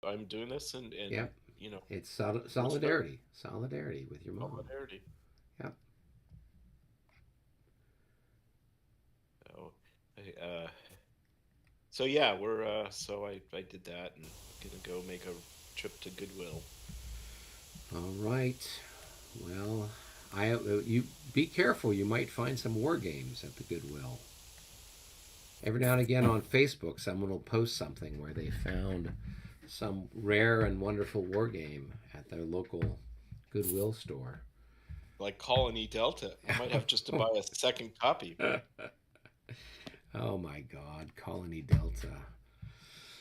I'm doing this, and Yep. you know, It's let's start solidarity with your mom. solidarity. Yep. So, I, so yeah, we're so I did that and gonna go make a trip to Goodwill. All right. Well, you be careful. You might find some war games at the Goodwill. Every now and again on Facebook, someone will post something where they found some rare and wonderful war game at their local Goodwill store. Like Colony Delta. I might have just to buy a second copy. Oh my God, Colony Delta.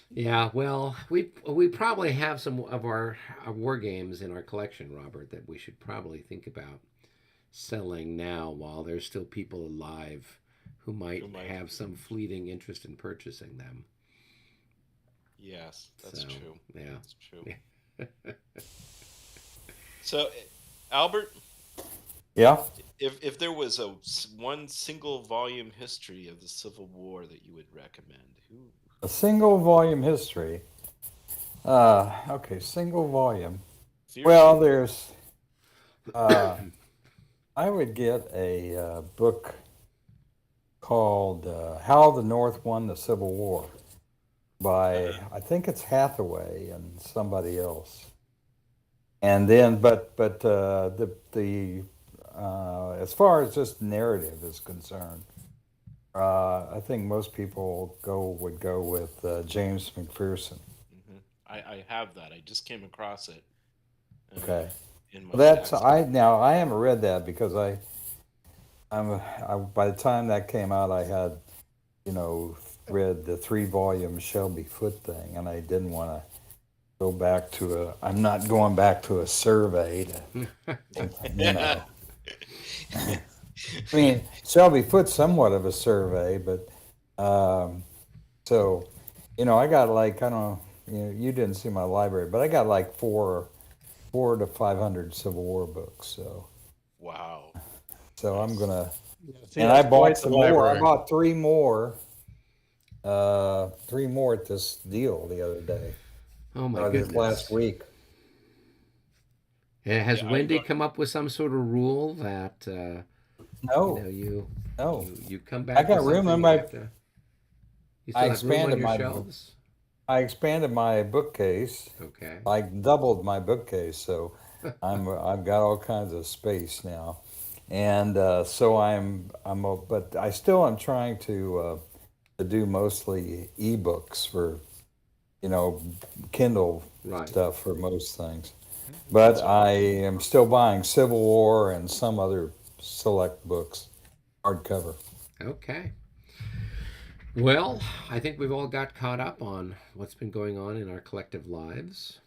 Yeah, well, we probably have some of our war games in our collection, Robert, that we should probably think about selling now while there's still people alive who might Who might? have some fleeting interest in purchasing them. Yes, So, that's true. yeah. That's true. So, Albert, Yeah. if there was one single volume history of the Civil War that you would recommend, who? A single volume history. Okay, single volume. Well, Seriously? there's. Uh, I would get a book called "How the North Won the Civil War" by Uh-huh. I think it's Hathaway and somebody else. And then, but the as far as just narrative is concerned, I think most people would go with James McPherson. I have that. I just came across it uh, Okay. in my Well, that's stacks. I now I haven't read that because I by the time that came out I had you know read the 3 volume Shelby Foote thing and I didn't want to go back to a I'm not going back to a survey to you know I mean Shelby Foote's somewhat of a survey but um, so I got like I don't know you didn't see my library but I got like four to 500 Civil War books Wow, so I'm nice. gonna Yeah, he and I has quite bought the some more. I library. bought three more at this deal the other day, Oh my or this last goodness. week. Has Yeah, I'm Wendy going. come up with some sort of rule that No, no. you come I back with got room something in you my. have to? You I still have room on expanded your my. shelves? I expanded my bookcase. Okay. I doubled my bookcase, so I've got all kinds of space now, and so but I still am trying to do mostly ebooks for you know Kindle Right. stuff for most things. But So I am still buying Civil War and some other select books, hardcover. Okay. Well, I think we've all got caught up on what's been going on in our collective lives.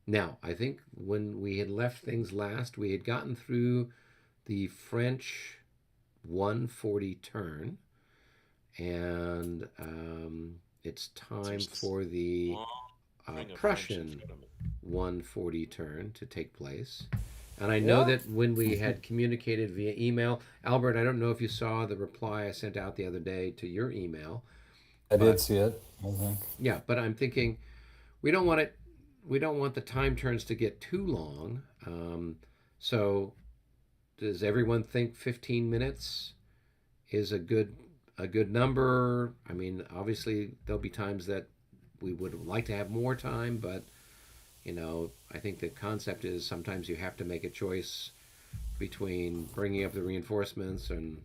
Now, I think when we had left things last, we had gotten through the French 140 turn, and it's time there's this for the long string of French in Prussian front of me. 140 turn to take place. And I know Yeah, that when we had communicated via email, Albert, I don't know if you saw the reply I sent out the other day to your email, I did but see it. I think. yeah, but I'm thinking we don't want it. We don't want the time turns to get too long. So, does everyone think 15 minutes is a good number? I mean, obviously there'll be times that we would like to have more time, but I think the concept is sometimes you have to make a choice between bringing up the reinforcements and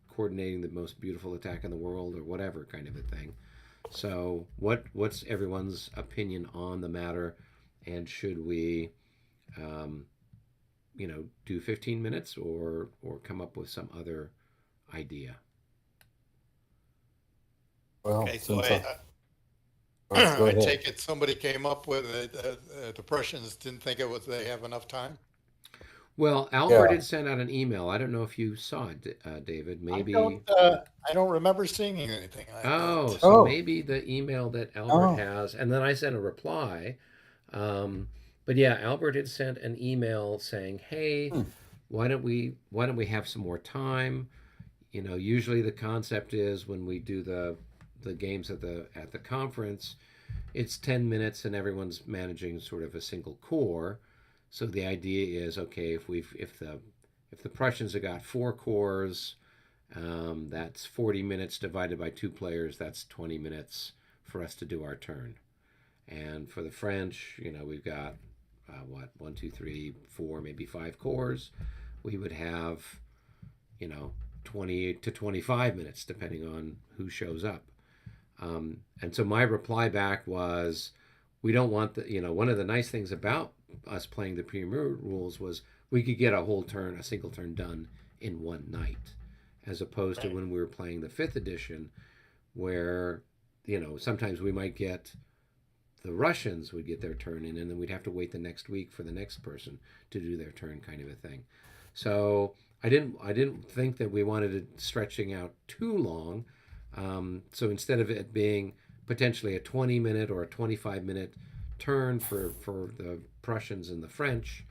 coordinating the most beautiful attack in the world or whatever kind of a thing. So, what's everyone's opinion on the matter, and should we, um, do 15 minutes or come up with some other idea? Well, Okay, so since I, I go I ahead. take it somebody came up with it. The Prussians didn't think it was they have enough time. Well, Albert Yeah. had sent out an email. I don't know if you saw it, David. I don't. Maybe. I don't remember seeing anything like Oh, that. so Oh. maybe the email that Albert Oh. has, and then I sent a reply. Um, but yeah, Albert had sent an email saying, "Hey, Hmm. why don't we have some more time? Usually the concept is when we do the games at the conference, it's 10 minutes and everyone's managing sort of a single corps. So the idea is, okay, if the Prussians have got 4 corps, that's 40 minutes divided by 2 players. That's 20 minutes for us to do our turn. And for the French, we've got what, 1, 2, 3, 4, maybe 5 corps. We would have, 20 to 25 minutes depending on who shows up. And so my reply back was, we don't want one of the nice things about us playing the premier rules was we could get a single turn done in one night, as opposed to when we were playing the 5th edition, where, sometimes we might get, the Russians would get their turn in, and then we'd have to wait the next week for the next person to do their turn, kind of a thing. So I didn't think that we wanted it stretching out too long. So instead of it being potentially a 20-minute or a 25-minute turn for the Prussians and the French,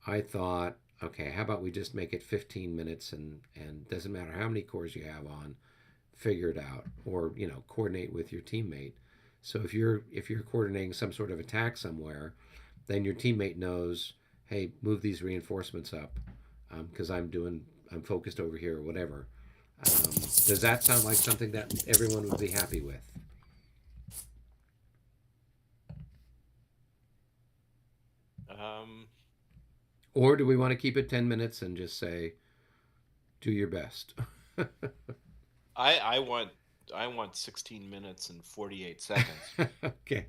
I thought, okay, how about we just make it 15 minutes and doesn't matter how many corps you have on, figure it out, or coordinate with your teammate. So if you're coordinating some sort of attack somewhere, then your teammate knows, hey, move these reinforcements up because I'm focused over here or whatever. Does that sound like something that everyone would be happy with? Or do we want to keep it 10 minutes and just say, do your best? I want 16 minutes and 48 seconds. Okay.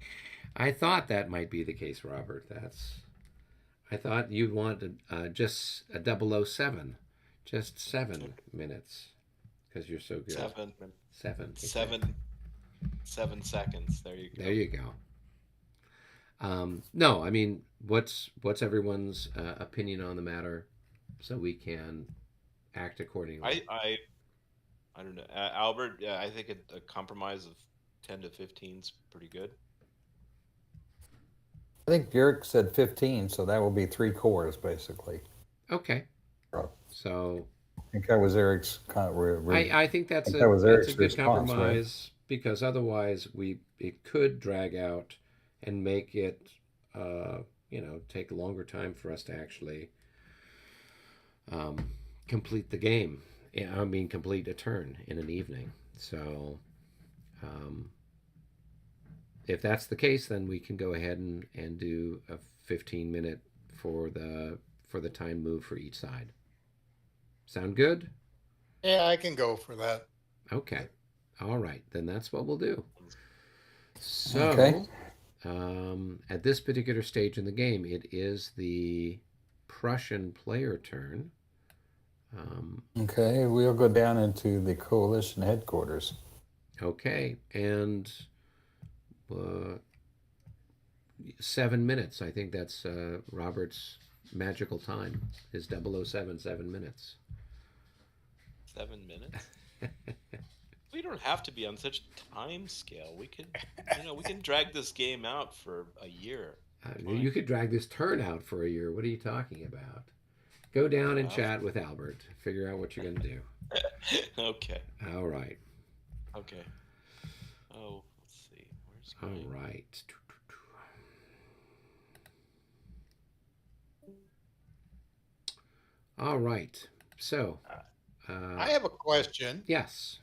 I thought that might be the case, Robert. I thought you'd want just a 007, just 7 minutes, because you're so good. 7. Okay. 7 seconds. There you go. There you go. No, I mean, what's everyone's opinion on the matter, so we can act accordingly? I don't know, Albert. I think a compromise of 10 to 15 is pretty good. I think Jörg said 15, so that will be 3 corps basically. Okay. So I think that was Eric's I think that's a good response, compromise, right? Because otherwise it could drag out and make it take a longer time for us to actually complete the game. I mean, complete a turn in an evening. So if that's the case, then we can go ahead and do a 15-minute for the time move for each side. Sound good? Yeah, I can go for that. Okay. All right. Then that's what we'll do. So, okay. At this particular stage in the game, it is the Prussian player turn. Okay, we'll go down into the coalition headquarters. Okay, and 7 minutes. I think that's Robert's magical time. His 007, 7 minutes. 7 minutes? We don't have to be on such a time scale. We could, we can drag this game out for a year. You could drag this turn out for a year. What are you talking about? Go down and chat with Albert. Figure out what you're going to do. Okay. All right. Okay. Oh, let's see. Where's All right. All right. So. I have a question. Yes.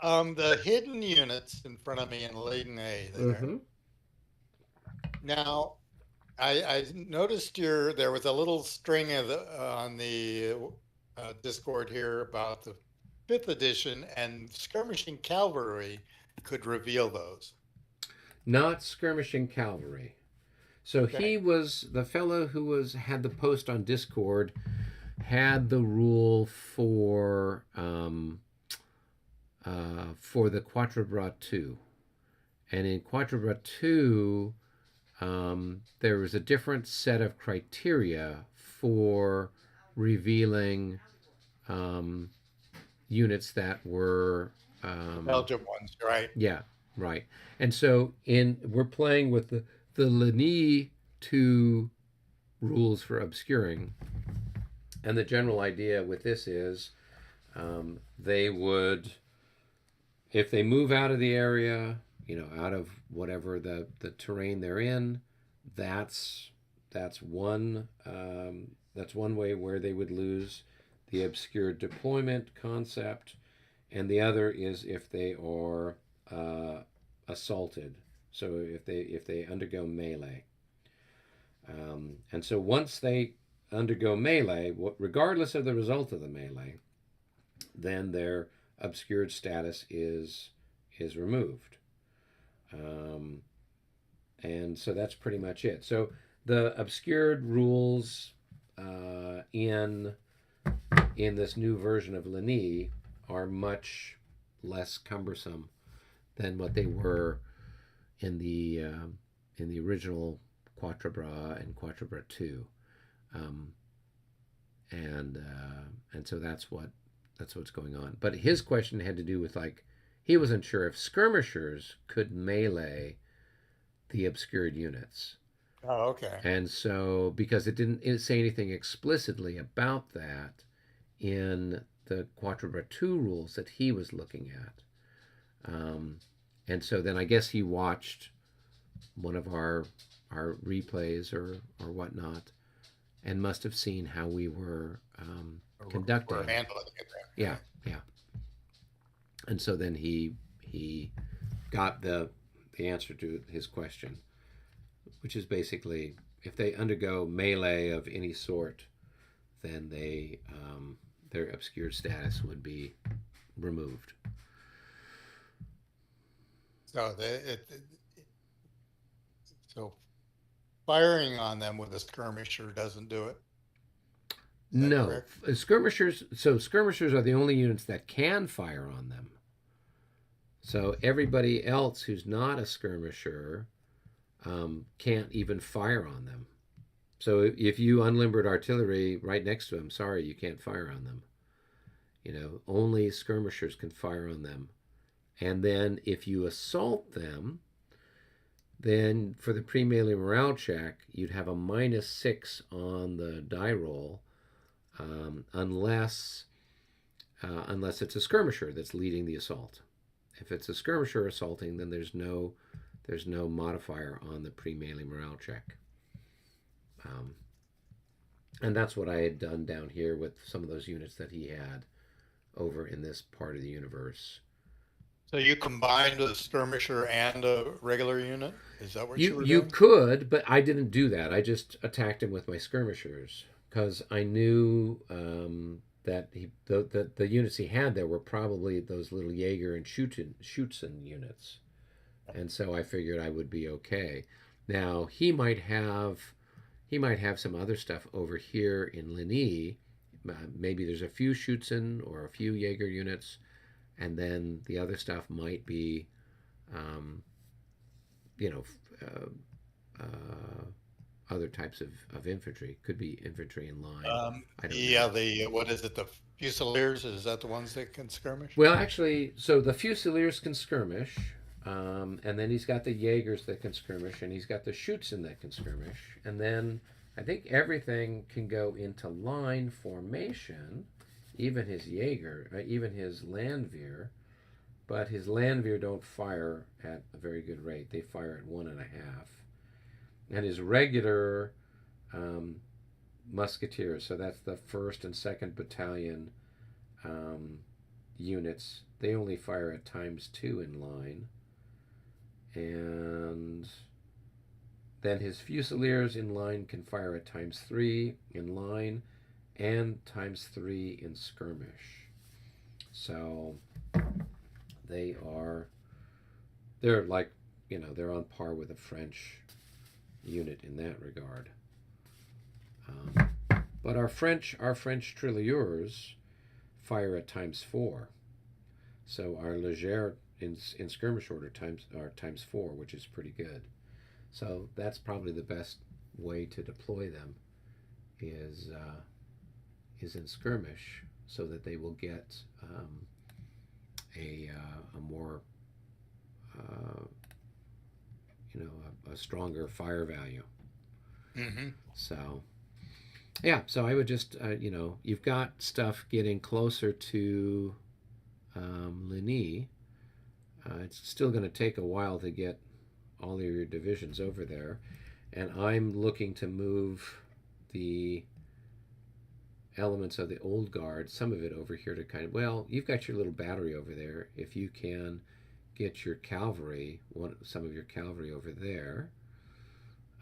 The hidden units in front of me in Ligny there. Mm-hmm. Now, I noticed there was a little string on the Discord here about the 5th edition, and skirmishing cavalry could reveal those. Not skirmishing cavalry. So okay. He was the fellow who had the post on Discord, had the rule for the Quatre Bras 2, and in Quatre Bras 2. There was a different set of criteria for revealing units that were Belgium ones, right? Yeah, right. And so we're playing with the Ligny 2 rules for obscuring, and the general idea with this is they would, if they move out of the area, out of whatever the terrain they're in. That's one way where they would lose the obscured deployment concept, and the other is if they are assaulted. So if they undergo melee, and so once they undergo melee, regardless of the result of the melee, then their obscured status is removed. And so that's pretty much it. So the obscured rules in this new version of Ligny are much less cumbersome than what they were in the original Quatre Bras and Quatre Bras 2, and so that's what's going on. But his question had to do with, like, he wasn't sure if skirmishers could melee the obscured units. Oh, okay. And so, because it didn't say anything explicitly about that in the Quatre Bras 2 rules that he was looking at. And so then I guess he watched one of our replays or whatnot, and must have seen how we were conducting. We're handling it. Yeah. And so then he got the answer to his question, which is basically, if they undergo melee of any sort, then their obscured status would be removed. So so firing on them with a skirmisher doesn't do it. No, correct? skirmishers. So skirmishers are the only units that can fire on them. So everybody else who's not a skirmisher can't even fire on them. So if you unlimbered artillery right next to them, sorry, you can't fire on them. Only skirmishers can fire on them. And then if you assault them, then for the pre-melee morale check, you'd have a -6 on the die roll, unless it's a skirmisher that's leading the assault. If it's a skirmisher assaulting, then there's no modifier on the pre-melee morale check. And that's what I had done down here with some of those units that he had over in this part of the universe. So you combined a skirmisher and a regular unit? Is that what you were You doing? could, but I didn't do that. I just attacked him with my skirmishers because I knew that the units he had there were probably those little Jaeger and Schutzen units, and so I figured I would be okay. Now he might have some other stuff over here in Ligny. Maybe there's a few Schutzen or a few Jaeger units, and then the other stuff might be, other types of infantry. Could be infantry in line. I don't know. What is it? The Fusiliers? Is that the ones that can skirmish? Well, actually, so the Fusiliers can skirmish, and then he's got the Jaegers that can skirmish, and he's got the Schutzen that can skirmish, and then I think everything can go into line formation, even his Jaeger, even his Landwehr, but his Landwehr don't fire at a very good rate. They fire at 1.5. And his regular musketeers, so that's the 1st and 2nd Battalion units, they only fire at ×2 in line. And then his Fusiliers in line can fire at ×3 in line and ×3 in skirmish. So they're like, they're on par with a French unit in that regard. But our French tirailleurs fire at ×4. So our Léger in skirmish order are ×4, which is pretty good. So that's probably the best way to deploy them is in skirmish, so that they will get a more a stronger fire value. Mm-hmm. So I would just you've got stuff getting closer to Ligny. It's still going to take a while to get all of your divisions over there. And I'm looking to move the elements of the old guard, some of it over here to kind of, well, you've got your little battery over there. If you can get your cavalry, some of your cavalry over there,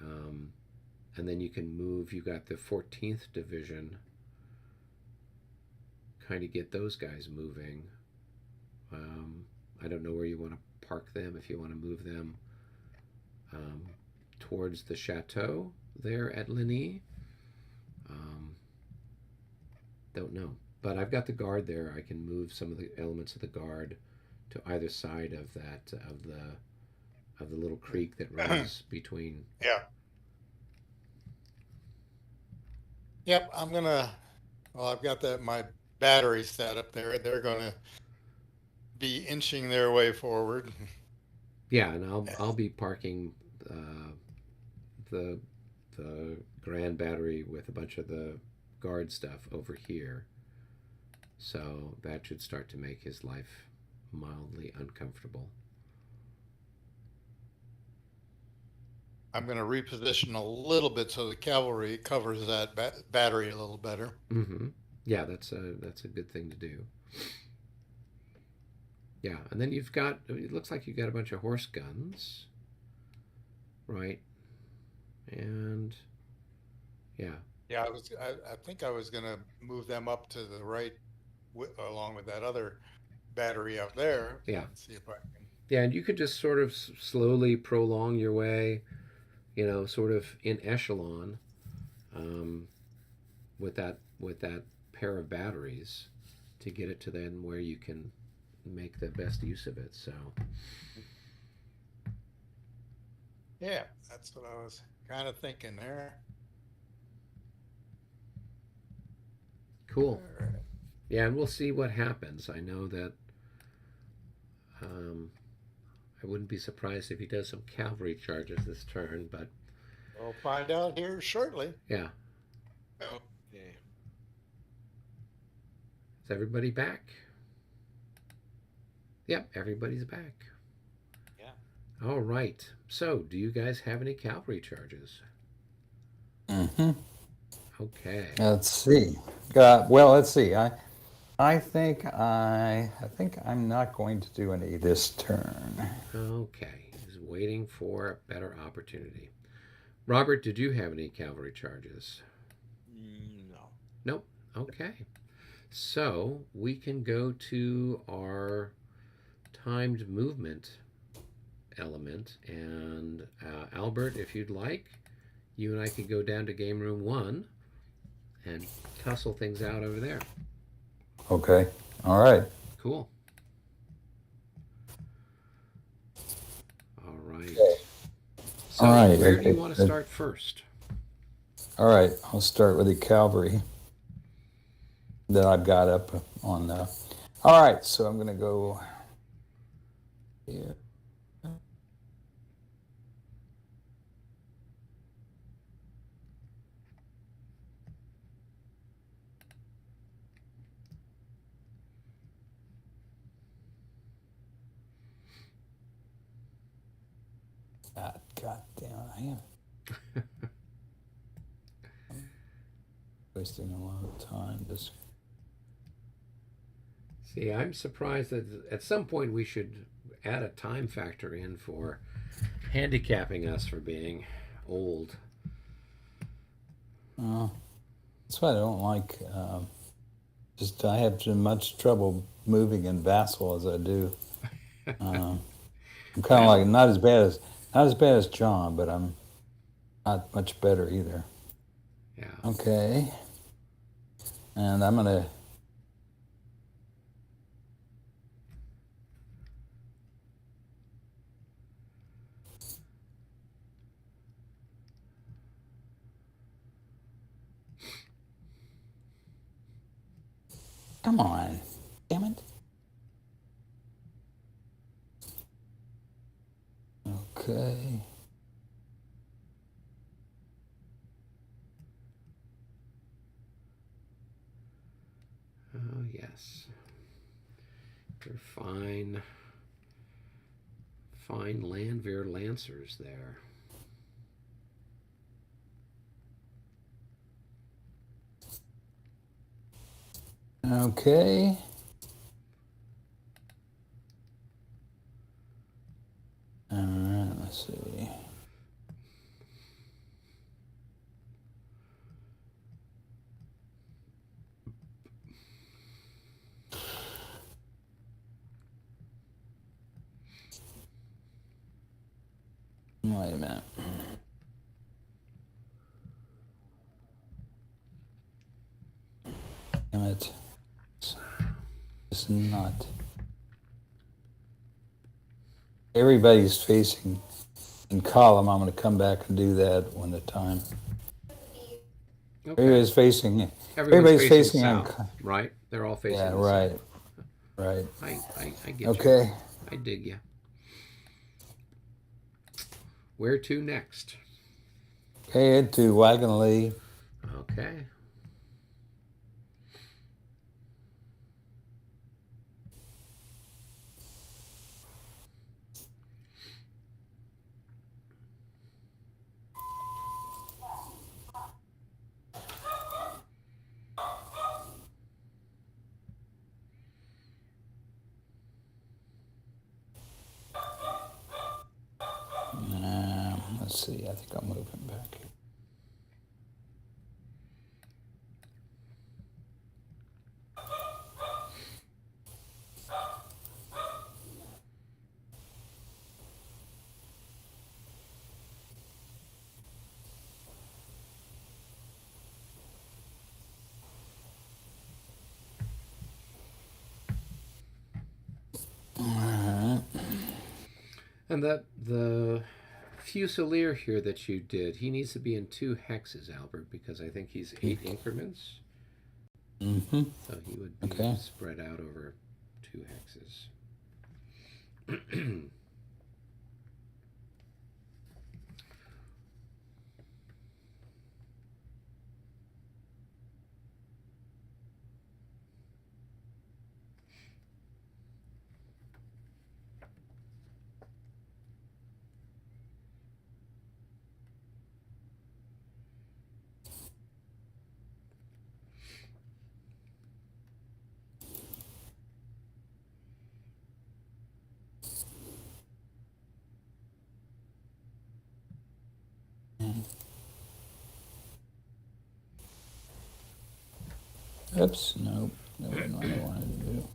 and then you can move, you've got the 14th Division, kind of get those guys moving. I don't know where you want to park them, if you want to move them towards the chateau there at Ligny. Don't know. But I've got the guard there. I can move some of the elements of the guard to either side of that of the little creek that runs between. Yeah. Yep, I'm gonna. Well, I've got my battery set up there. They're gonna be inching their way forward. Yeah, and I'll be parking the grand battery with a bunch of the guard stuff over here. So that should start to make his life mildly uncomfortable. I'm going to reposition a little bit so the cavalry covers that battery a little better. Mm-hmm. Yeah, that's a good thing to do. Yeah, and then you've got, it looks like you've got a bunch of horse guns, right? And yeah. Yeah, I think I was going to move them up to the right along with that other battery up there. Yeah. Let's see if I can. Yeah, and you could just sort of slowly prolong your way, sort of in echelon, with that pair of batteries to get it to then where you can make the best use of it. So yeah, that's what I was kind of thinking there. Cool. Right. Yeah, and we'll see what happens. I know that I wouldn't be surprised if he does some cavalry charges this turn, but we'll find out here shortly. Yeah. Okay. Is everybody back? Yep, everybody's back. Yeah. All right. So, do you guys have any cavalry charges? Mm-hmm. Okay. Let's see. Well, let's see. I think I'm not going to do any this turn. Okay. He's waiting for a better opportunity. Robert, did you have any cavalry charges? No. Nope. Okay. So we can go to our timed movement element, and Albert, if you'd like, you and I could go down to game room 1 and tussle things out over there. Okay. All right. Cool. All right. So all right. Where do you want to start first? All right. I'll start with the cavalry that I've got up on. All right. So I'm going to go here. God damn it, I am wasting a lot of time. See, I'm surprised that at some point we should add a time factor in for handicapping us for being old. That's why I don't like. I have as much trouble moving in Vassal as I do. I'm kind of like not as bad as John, but I'm not much better either. Yeah. Okay. And I'm gonna. Come on, damn it. Okay. Oh, yes. You're fine. fine Landwehr Lancers there. Okay. All right, let's see. Wait a minute. Damn it. It's not. Everybody's facing in column. I'm going to come back and do that when the time. Okay. Everybody's facing. Everybody's facing on. south, right? They're all facing. Yeah, the right. south. Right. I get you. Okay. I dig you. Where to next? Okay, head to Wagon Lee. Okay. Let's see. I think I'm moving back. And the Fusilier here that you did, he needs to be in 2 hexes, Albert, because I think he's 8 increments. Mm-hmm. So he would be spread out over 2 hexes. Oops, nope. That wasn't what I wanted to do.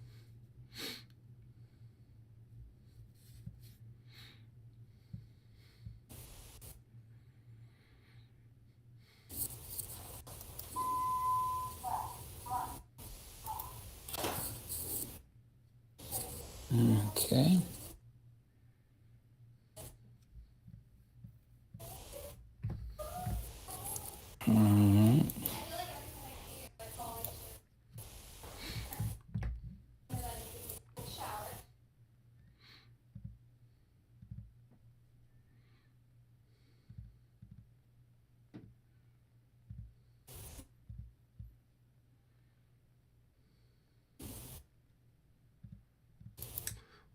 Okay.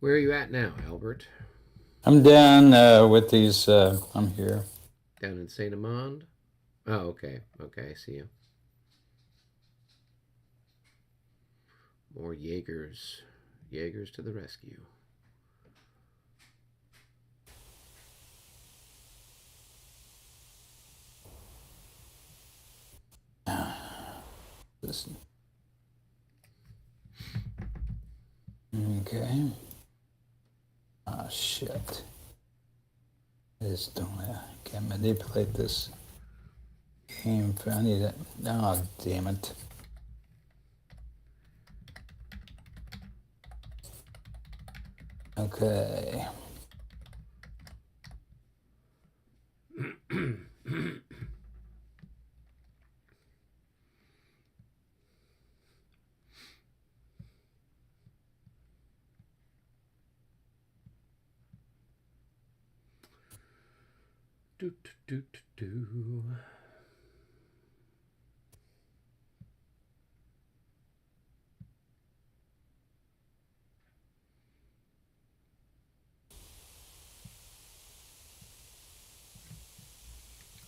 Where are you at now, Albert? I'm down with these. I'm here. Down in Saint Amand? Oh, okay. Okay, I see you. More Jaegers. Jaegers to the rescue. Listen. Okay. Oh, shit. I just can't manipulate this game. I need it. Oh, damn it. Okay. Do, do, do, do.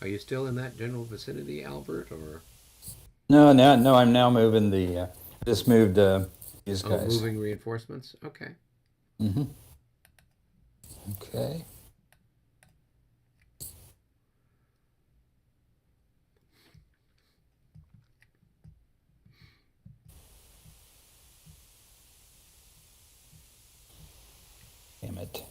Are you still in that general vicinity, Albert, or No, I'm now moving just moved these guys. moving reinforcements? Okay. Mm-hmm. Okay. Damn it.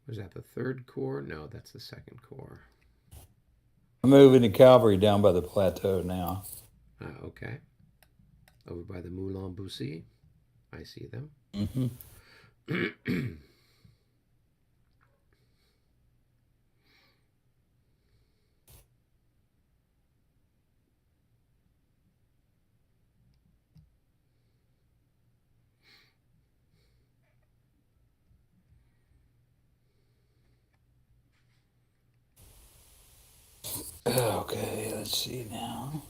Was that the third corps? No, that's the second corps. I'm moving the cavalry down by the plateau now. Okay. Over by the Moulin Bussy. I see them. Mm-hmm. Okay, let's see now.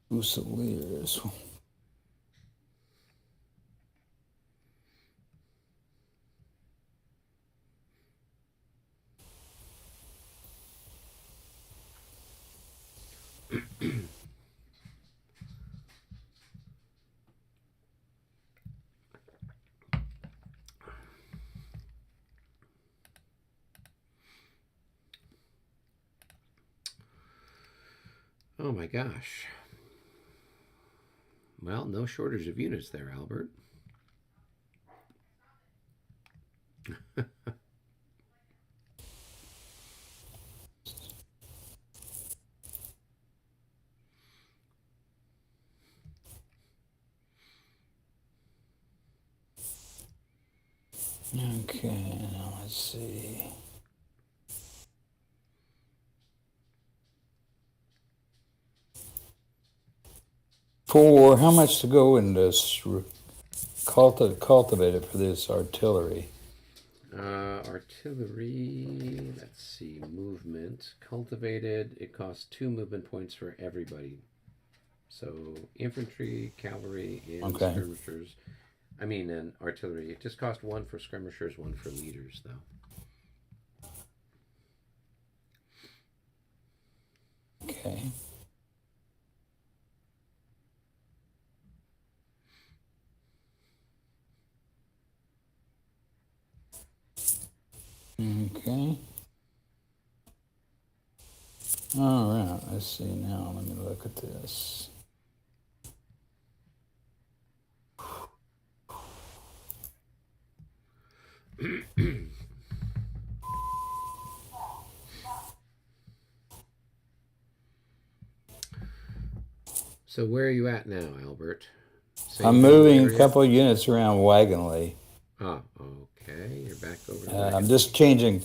Fusiliers. Oh my gosh. Well, no shortage of units there, Albert. Okay, now let's see. For how much to go in this cultivated for this artillery? Artillery, let's see, movement. Cultivated, it costs 2 movement points for everybody. So infantry, cavalry, and Okay. skirmishers. And artillery. It just costs 1 for skirmishers, 1 for leaders, though. Okay. Okay. All right, let's see now. Let me look at this. So where are you at now, Albert? Same I'm moving area? a couple of units around Wagonly. Oh, okay. You're back over to I'm Wagon. just changing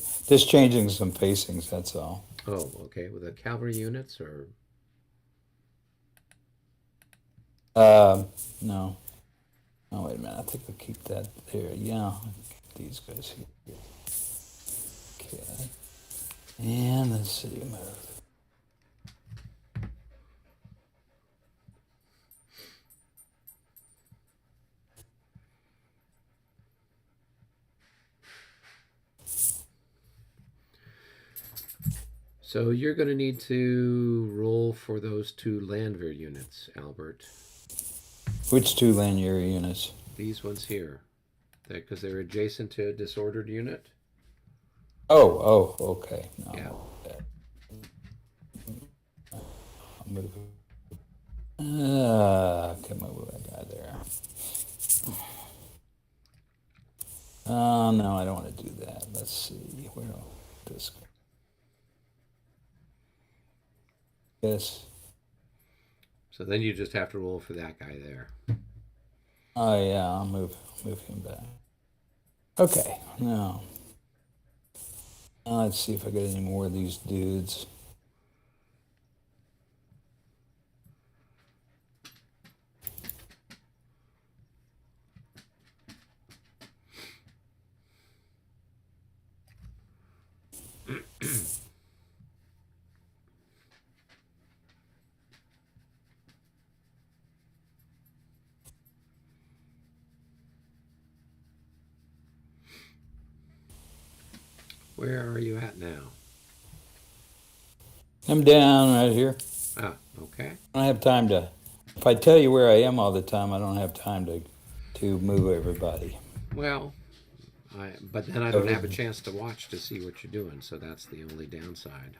some facings. That's all. Oh, okay. With the cavalry units or No. Oh, wait a minute. I think I'll keep that there. Yeah, these guys here. Okay. And let's see, move. so you're going to need to roll for those 2 Landwehr units, Albert. Which 2 Lanier units? These ones here, because they're adjacent to a disordered unit. Oh, okay. No, Yeah. I'll move. Okay, move that guy there. No, I don't want to do that. Let's see. Where this guy? Yes. So then you just have to roll for that guy there. Oh yeah, I'll move him back. Okay, now let's see if I get any more of these dudes. Where are you at now? I'm down right here. Ah, okay. I don't have time to. If I tell you where I am all the time, I don't have time to move everybody. Well, but then I don't have a chance to watch to see what you're doing, so that's the only downside.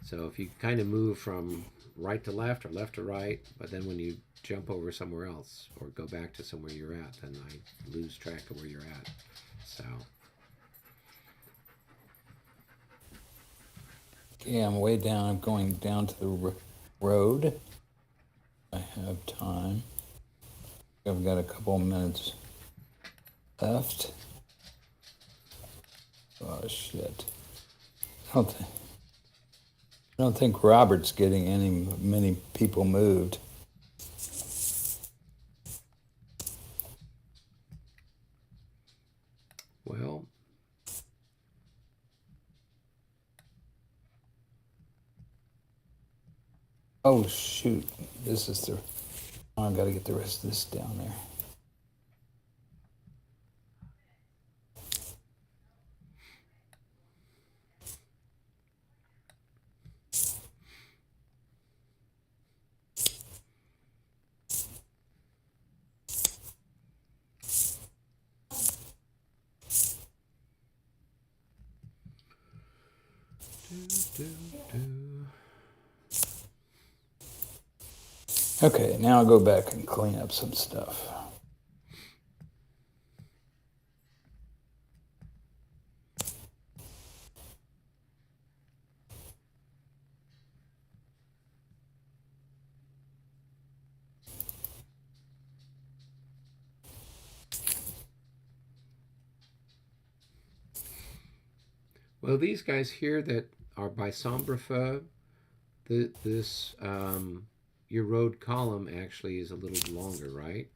So if you kind of move from right to left or left to right, but then when you jump over somewhere else or go back to somewhere you're at, then I lose track of where you're at. So. Okay, I'm way down. I'm going down to the road. I have time. I've got a couple of minutes left. Oh shit! I don't think Robert's getting many people moved. Well, oh shoot! This is the. Oh, I've got to get the rest of this down there. Okay, now I'll go back and clean up some stuff. well, these guys here that are by Sombrefeu, your road column actually is a little longer, right?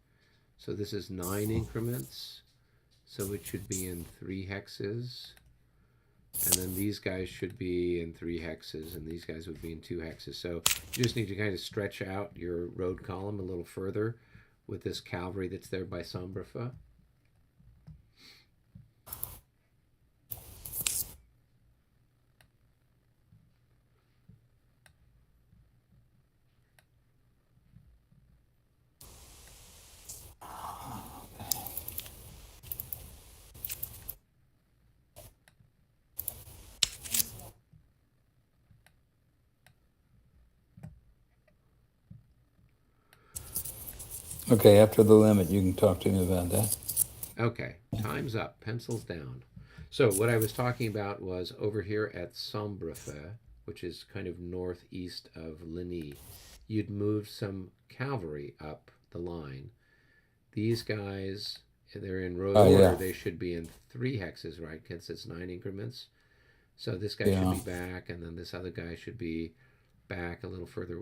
So this is 9 increments, so it should be in 3 hexes. And then these guys should be in 3 hexes, and these guys would be in 2 hexes. So you just need to kind of stretch out your road column a little further with this cavalry that's there by Sombrefeu. Okay, after the limit, you can talk to me about that. Okay, time's up. Pencils down. So what I was talking about was over here at Sombrefeu, which is kind of northeast of Ligny. You'd moved some cavalry up the line. These guys, they're in road order. Yeah. They should be in 3 hexes, right? Because it's 9 increments. So this guy Yeah. should be back, and then this other guy should be back a little further,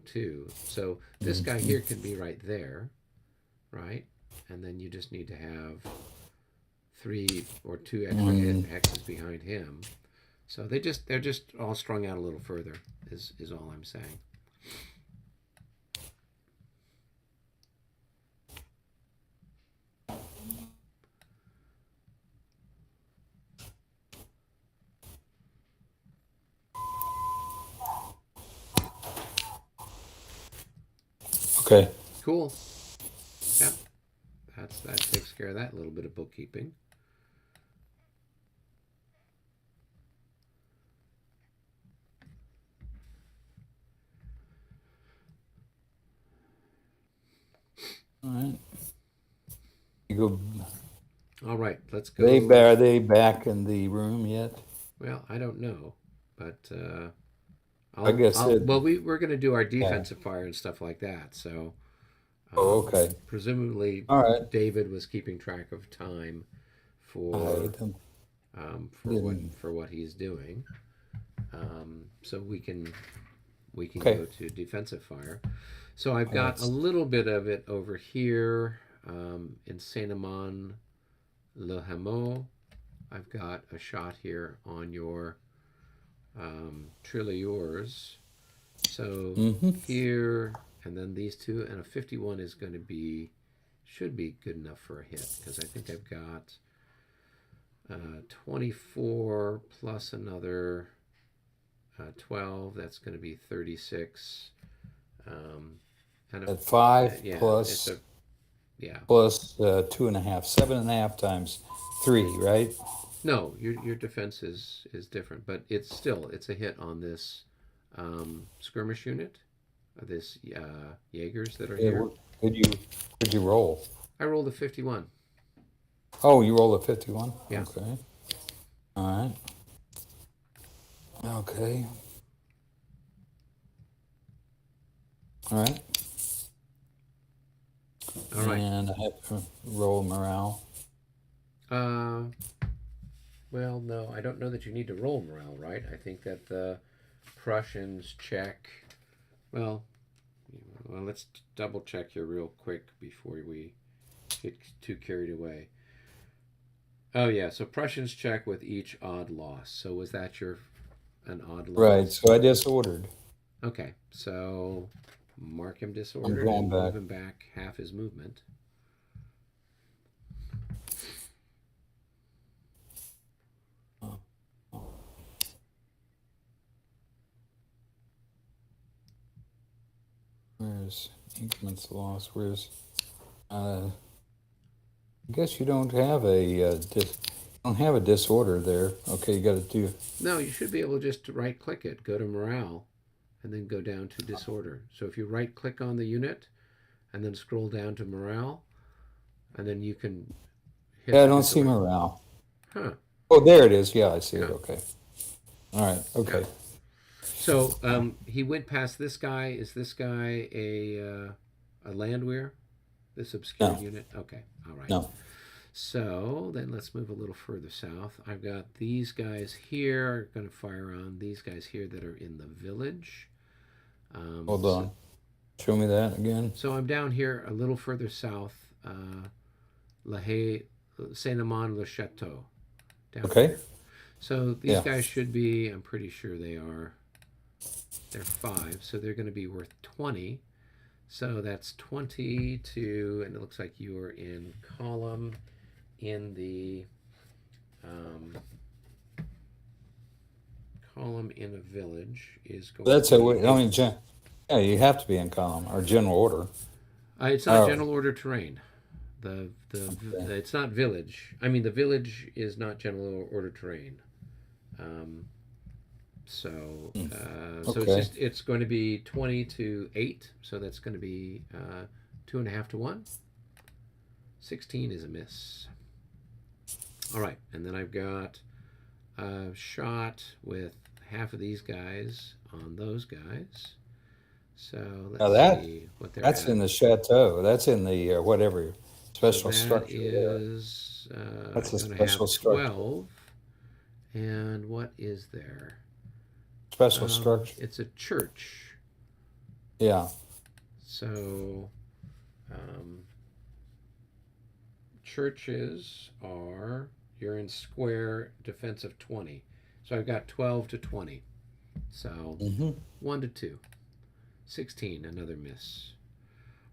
too. So this guy here can be right there, right? And then you just need to have 3 or 2 extra hexes behind him. So they're just all strung out a little further, is all I'm saying. Okay. Cool. Yep. That takes care of that little bit of bookkeeping. All right. You go. All right, let's go. Are they back in the room yet? Well, I don't know, but I guess we're going to do our defensive fire and stuff like that. So, okay. Presumably, All right. David was keeping track of time for what he's doing. So we can go to defensive fire. So I've got a little bit of it over here in Saint-Amand-le-Hameau. I've got a shot here on your Tirailleurs. So here, and then these two, and a 51 is going to be should be good enough for a hit because I think I've got 24 plus another 12. That's going to be 36. And At 5 yeah, plus yeah. plus 2.5, 7.5 times 3, right? No, your defense is different, but it's a hit on this skirmish unit, this Jaegers that are here. Could you roll? I rolled a 51. Oh, you rolled a 51? Yeah. Okay. All right. Okay. All right. All right. And I have to roll morale. Well, no, I don't know that you need to roll morale, right? I think that the Prussians check. Well, let's double check here real quick before we get too carried away. Oh yeah, so Prussians check with each odd loss. So was that an odd loss? Right. So I disordered. Okay, so mark him disordered going and back. move him back half his movement. Where's increments loss? Where's I guess you don't have a disorder there. Okay, you got to do. No, you should be able to just right click it, go to morale, and then go down to disorder. So if you right click on the unit and then scroll down to morale, and then you can hit. Yeah, I don't see morale. Huh. Oh, there it is. Yeah, I see it. Yeah. Okay. All right. Okay. Yeah. So he went past this guy. Is this guy a landwehr? This obscure unit? Okay. All right. No. So then let's move a little further south. I've got these guys here are going to fire on these guys here that are in the village. Hold on. Show me that again. So I'm down here a little further south, La Haye, Saint-Amand-le-Château. Okay. Here. So these guys should be, I'm pretty sure they're 5, so they're going to be worth 20. So that's 22, and it looks like you are in column in the column in a village is going. That's a. I mean, yeah, you have to be in column or general order. It's not general order terrain. It's not village. I mean, the village is not general order terrain. So it's going to be 20 to 8. So that's going to be 2.5 to 1. 16 is a miss. All right, and then I've got a shot with half of these guys on those guys. So let's see what they're. That's in the chateau. That's in the whatever special structure. Is that's a special structure. 12. And what is there? Special structure. It's a church. Yeah. So, churches are, you're in square defensive 20. So I've got 12 to 20. So 1 to 2. 16, another miss.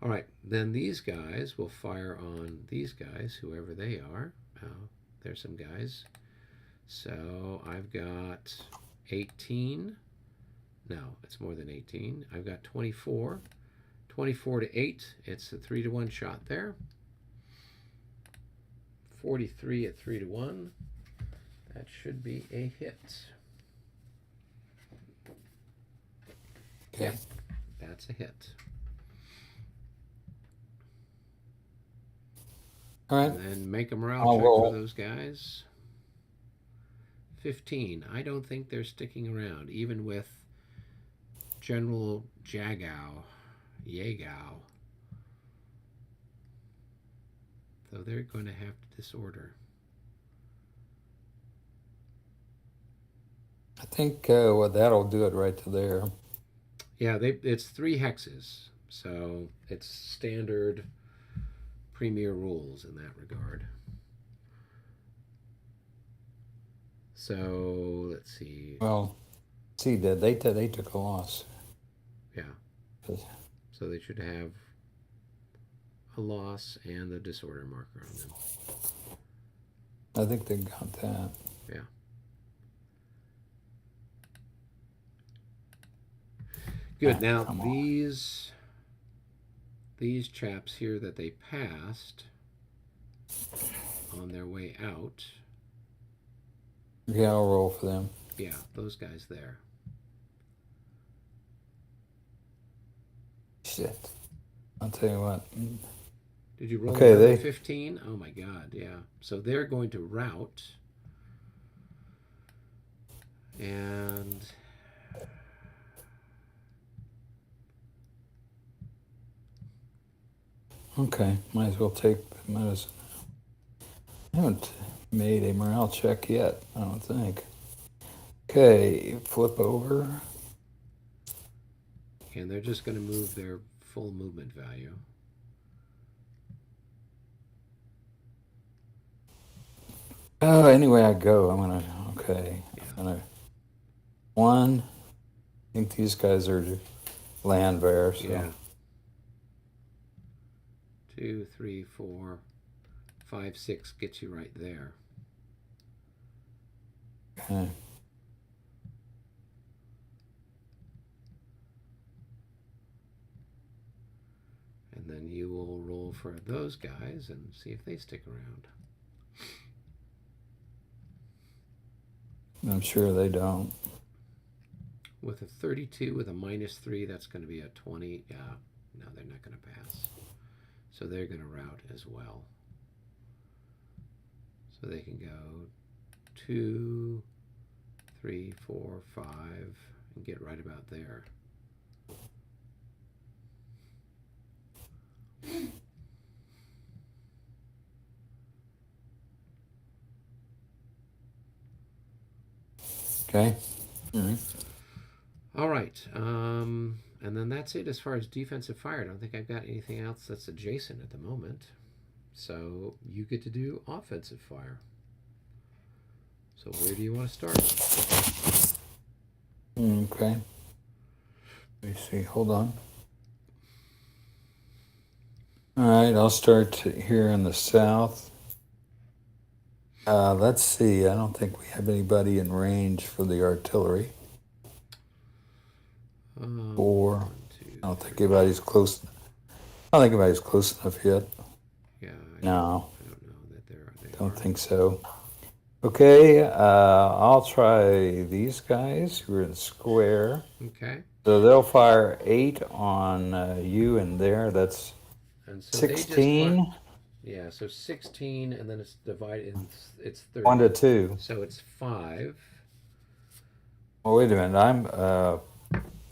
All right, then these guys will fire on these guys, whoever they are. Oh, there's some guys. So I've got 18. No, it's more than 18. I've got 24. 24 to 8. It's a 3 to 1 shot there. 43 at 3 to 1. That should be a hit. Okay. Yeah, that's a hit. All right. And then make a morale check for those guys. 15. I don't think they're sticking around, even with General Jagow. So they're going to have to disorder. I think that'll do it right to there. Yeah, it's 3 hexes, so it's standard premier rules in that regard. So let's see. Well, see, they took a loss. Yeah. So they should have. a loss and the disorder marker on them. I think they got that. Yeah. Good. Now these chaps here that they passed on their way out. Yeah, I'll roll for them. Yeah, those guys there. Shit. I'll tell you what. Did you roll Okay, another 15? Oh my god, yeah. So they're going to rout. And okay, might as well take medicine. I haven't made a morale check yet, I don't think. Okay, flip over. and they're just going to move their full movement value. Oh, anyway I go, I'm gonna, okay. Yeah. I'm gonna, one, I think these guys are land bears. So. Yeah. 2, 3, 4, 5, 6 gets you right there. Okay. And then you will roll for those guys and see if they stick around. I'm sure they don't. With a 32 with a -3, that's going to be a 20. Yeah, no, they're not going to pass. So they're going to rout as well. So they can go 2, 3, 4, 5, and get right about there. Okay. Mm-hmm. All right. And then that's it as far as defensive fire. I don't think I've got anything else that's adjacent at the moment. So you get to do offensive fire. So where do you want to start? Okay. Let me see. Hold on. All right, I'll start here in the south. Let's see. I don't think we have anybody in range for the artillery. Four. 1, 2, I don't think anybody's close. I don't think anybody's close enough yet. Yeah. No. I don't know that they Don't are. think so. Okay, I'll try these guys who are in square. Okay. So they'll fire 8 on you and there. That's And so 16. Yeah, so 16, and then it's divided, it's 30. 1 to 2. So it's 5. Oh, wait a minute.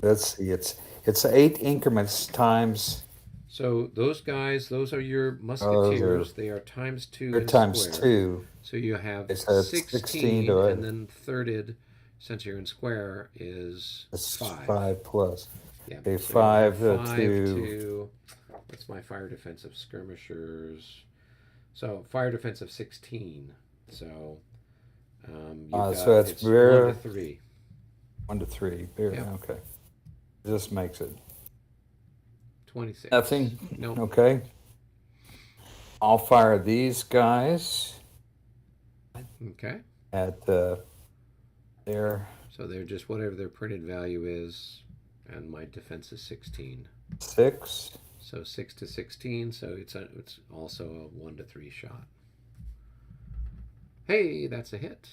Let's see. It's 8 increments times. So those guys, those are your musketeers. They are times 2 They're in times square. 2. So you have So it's 16, to and then thirded, since you're in square, is It's 5. 5 plus. Yeah. Okay, so 5 5 to. what's my fire defense of skirmishers? So fire defense of 16. So you've got, so that's it's very 1 to 3. 1 to 3. Very, Yep. Okay. This makes it 26. nothing. Nope. Okay. I'll fire these guys Okay. at there. So they're just whatever their printed value is, and my defense is 16. 6. So 6 to 16. So it's also a 1 to 3 shot. Hey, that's a hit.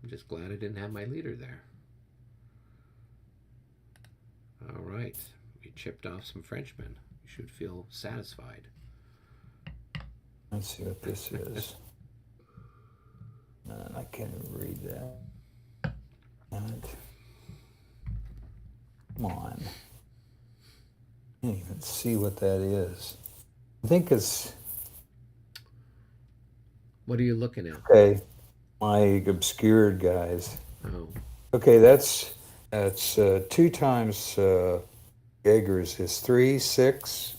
I'm just glad I didn't have my leader there. All right, we chipped off some Frenchmen. You should feel satisfied. Let's see what this is. I can't even read that. And come on. I can't even see what that is. I think it's What are you looking at? okay. My obscured guys. Oh, Okay, that's 2 times Jaegers is 3, 6.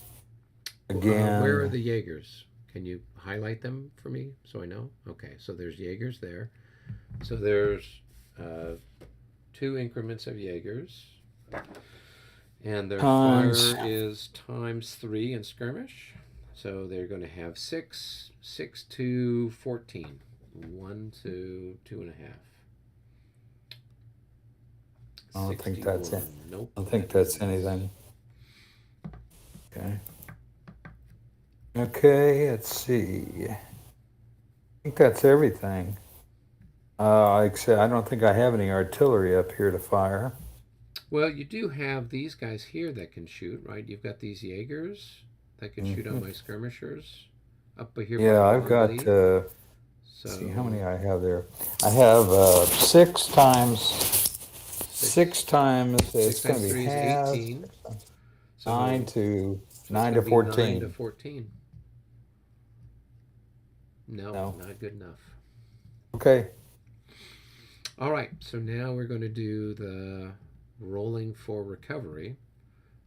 Again. where are the Jaegers? Can you highlight them for me so I know? Okay, so there's Jaegers there. So there's 2 increments of Jaegers. And their Times. fire is ×3 in skirmish. So they're going to have 6, 6 to 14. 1 to 2.5. I don't think that's it. Nope. I don't think that's anything. Okay. Okay, let's see. I think that's everything. Like I said, I don't think I have any artillery up here to fire. Well, you do have these guys here that can shoot, right? You've got these Jaegers that can shoot on my skirmishers up here. Yeah, I've got. So see how many I have there. I have 6 times. 6 times. It's going to be half. 18. So 9 to so 9 to 14. 9 to 14. No, not good enough. Okay. All right, so now we're going to do the rolling for recovery.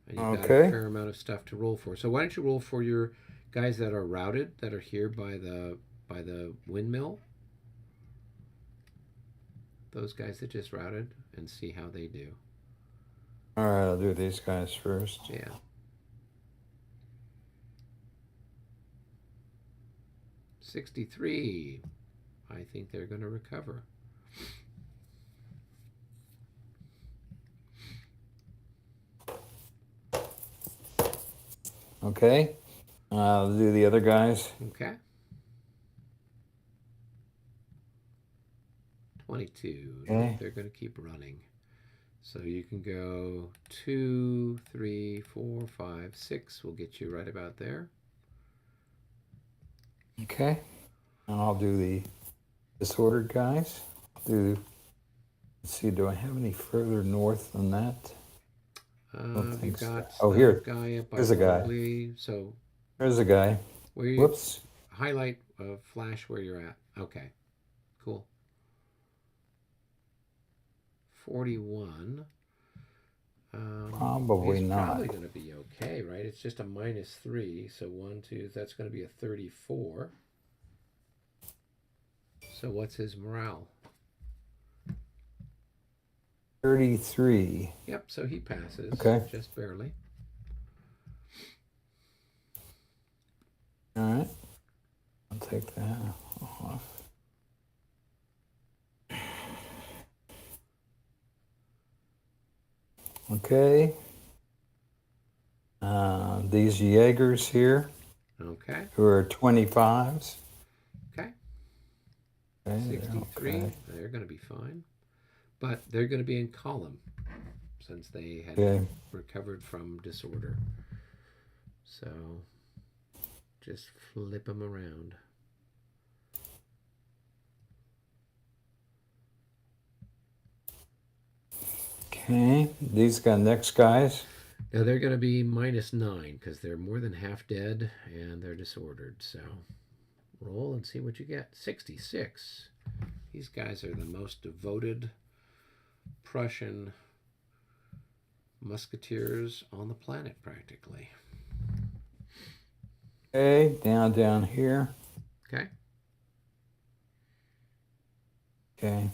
And you've got a fair amount of stuff to roll for. So why don't you roll for your guys that are routed, that are here by the windmill? Those guys that just routed, and see how they do. All right, I'll do these guys first. Yeah. $63. I think they're going to recover. Okay. I'll do the other guys. Okay. 22. Okay. They're going to keep running. So you can go 2, 3, 4, 5, 6. We'll get you right about there. Okay. And I'll do the disordered guys. Let's see, do I have any further north than that? You've got here. Guy up by There's a guy. Wobbly. So there's a guy. where you Whoops. highlight flash where you're at. Okay. Cool. 41. Probably he's not. Probably going to be okay, right? It's just a -3, so 1, 2. That's going to be a 34. So what's his morale? 33. Yep. So he passes. Okay. Just barely. All right. I'll take that off. Okay. These Jaegers here. Okay. Who are 25s. Okay. Okay, 63. okay. They're going to be fine. But they're going to be in column since they had recovered from disorder. So just flip them around. Okay, these next guys. Now they're going to be -9 because they're more than half dead and they're disordered. So roll and see what you get. 66. These guys are the most devoted Prussian musketeers on the planet, practically. Okay, down here. Okay. Okay.